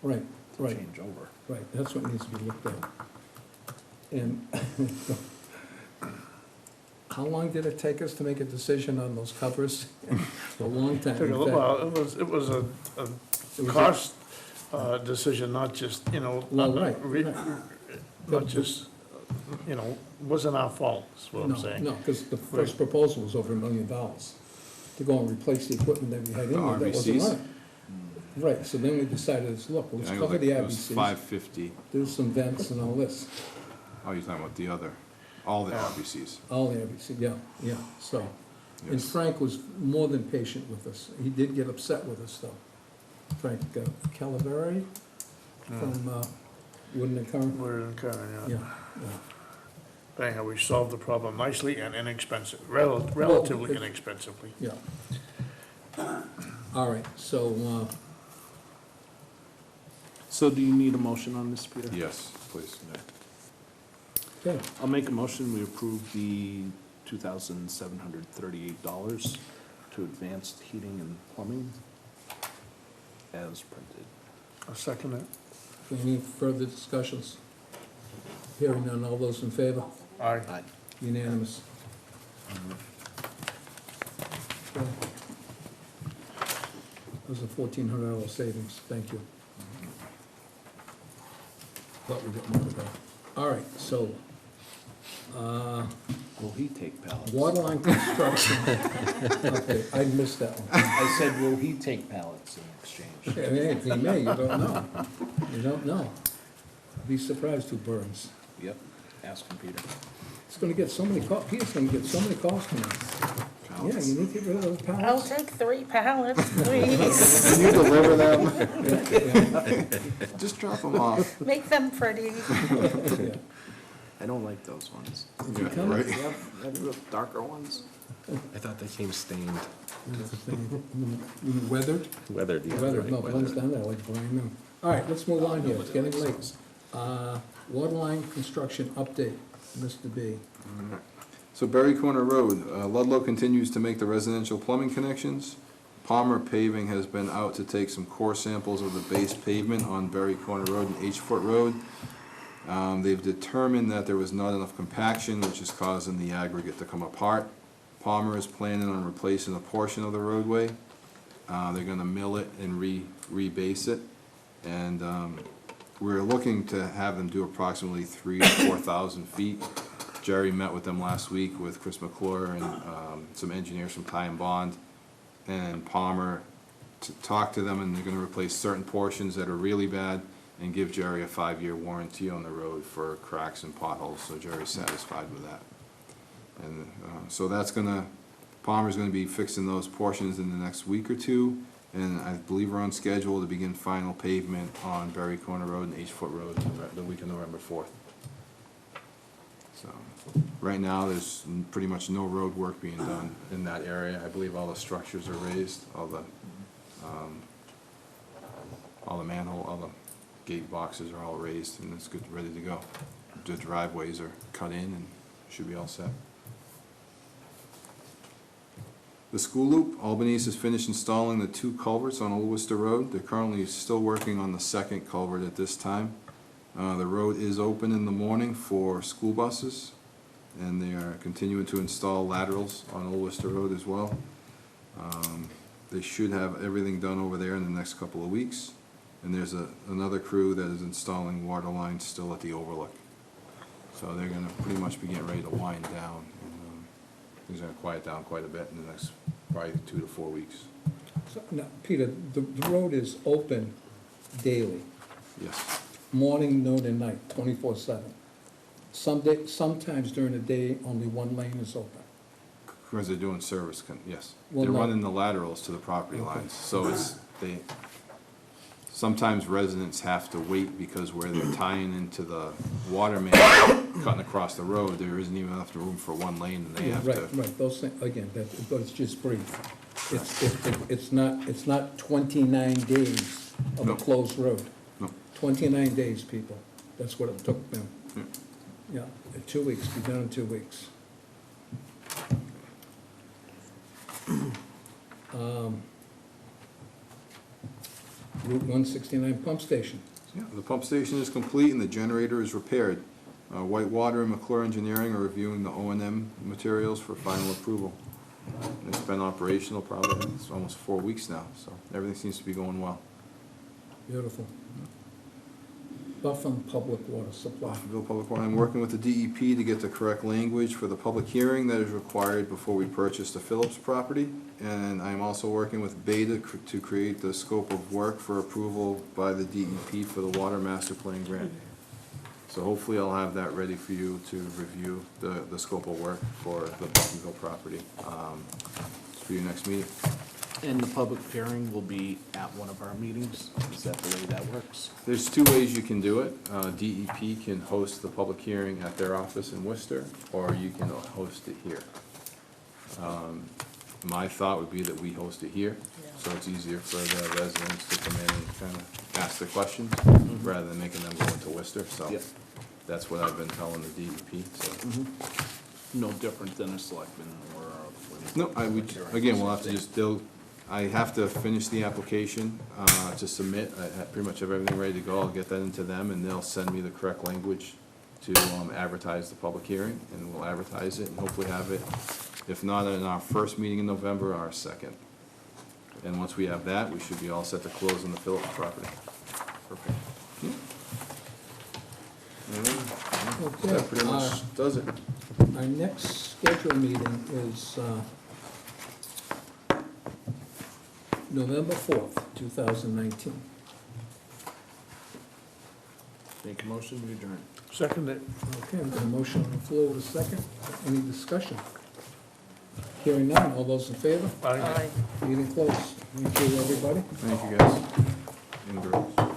Right, to right, change over. right, that's what needs to be looked at. And how long did it take us to make a decision on those covers? A long time. Took a In little fact, while, it was a It was a- cost decision, not just, Well, right, right. not just, wasn't our fault, is what I'm saying. No, because the first proposal was over $1 million to go and replace the equipment that we had in there that wasn't RBCs? running. Right, so then we decided, look, let's I think cover the it was RBCs, 550. do some vents and all this, Oh, you're talking about the other, all the Yeah. RBCs. all the RBC, yeah, yeah, so. And Yes. Frank was more than patient with us. He did get upset with us, though. Frank Calaveri from Wooden and Curran. We're in Karen, Yeah, yeah. yeah. But anyhow, we solved the problem nicely and relatively it- inexpensively. Yeah. All right, so, So do you need a motion on this, Peter? Yes, please. okay, I'll make a motion, we approve the $2,738 to Advanced Heating and Plumbing as printed. I'll second it. any further discussions? Hearing none, all those in favor? Aye. Aye. Unanimous. Okay. That was a $1,400 savings, thank you. Thought we got more to go. All right, so, Will he take pallets? waterline construction. Okay, I missed that one. I said, will he take pallets in exchange? Hey, he may, you don't know. You don't know. Be surprised who burns. Yep, ask him, Peter. It's gonna get so many calls, Peter's gonna get so many calls tonight. Yeah, you need to get rid of those I'll pallets. take 3 pallets, please. Can you deliver them? Yeah, Just drop them off. Make them pretty. yeah. I don't like those ones. Yeah, right. You have the darker ones? I thought they came stained. Weathered? Weathered, yeah. Weathered, right, no, the ones weathered. down there like brand new. All right, let's move on here, it's getting late. Waterline construction update, Mr. B. So Berry Corner Road, Ludlow continues to make the residential plumbing connections. Palmer Paving has been out to take some core samples of the base pavement on Berry Corner Road and H Foot Road. They've determined that there was not enough compaction, which is causing the aggregate to come apart. Palmer is planning on replacing a portion of the roadway. They're gonna mill it and rebase it. And we're looking to have them do approximately 3,000 to 4,000 feet. Jerry met with them last week with Chris McClure and some engineers from Ty and Bond and Palmer to talk to them, and they're gonna replace certain portions that are really bad and give Jerry a 5-year warranty on the road for cracks and potholes, so Jerry's satisfied with that. And so that's gonna, Palmer's gonna be fixing those portions in the next week or two, and I believe we're on schedule to begin final pavement on Berry Corner Road and H Foot Road the week of November 4th. So, right now, there's pretty much no road work being done in that area. I believe all the structures are raised, all the manhole, all the gate boxes are all raised, and it's good, ready to go. The driveways are cut in and should be all set. The school loop, Albanese has finished installing the 2 culverts on Old Worcester Road. They're currently still working on the 2nd culvert at this time. The road is open in the morning for school buses, and they are continuing to install laterals on Old Worcester Road as well. They should have everything done over there in the next couple of weeks. And there's another crew that is installing water lines still at the overlook. So they're gonna pretty much be getting ready to wind down, and things are gonna quiet down quite a bit in the next probably 2 to 4 weeks. So, now, Peter, the road is open daily, Yes, morning, noon, and night, 24/7. Sometimes during the day, only one lane is open. because they're doing service, yes. Well, They're no. running the laterals to the property Okay. lines, so sometimes residents have to wait because where they're tying into the water main, cutting across the road, there isn't even enough room for one lane, and they have to. Right, those things, again, but it's just brief. It's not 29 days of a No. closed road. No. 29 days, people, that's what it took them. Yeah. Yeah, 2 weeks, be done in 2 weeks. Route 169 pump station. Yeah, the pump station is complete and the generator is repaired. Whitewater and McClure Engineering are reviewing the O&M materials for final approval. It's been operational probably, it's almost 4 weeks now, so everything seems to be going well. Beautiful. Buffalo Public Water Supply. Bufferville Public Water, I'm working with the DEP to get the correct language for the public hearing that is required before we purchase the Phillips property. And I'm also working with Beta to create the scope of work for approval by the DEP for the Water Master Plan grant. So hopefully I'll have that ready for you to review the scope of work for the Buffalo property, for your next meeting. And the public hearing will be at one of our meetings? Is that the way that works? There's two ways you can do it. DEP can host the public hearing at their office in Worcester, or you can host it here. My thought would be that we host it here, so it's easier for the residents to come in and kind of ask the questions, rather than making them go into Worcester, so Yep. that's what I've been telling the DEP, so. No different than a selectman or a. No, again, we'll have to just, I have to finish the application, to submit. I pretty much have everything ready to go. I'll get that into them, and they'll send me the correct language to, advertise the public hearing, and we'll advertise it, and hopefully have it, if not in our first meeting in November, our second. And once we have that, we should be all set to close on the Phillips property. Perfect. Okay, That pretty much does it. our next scheduled meeting is November 4th, 2019. Make a motion, we adjourn. Second it. Okay, we've got a motion on the floor with a second. Any discussion? Hearing none, all those in favor? Aye. Meeting closed. Thank you, everybody. Thank you, guys and girls.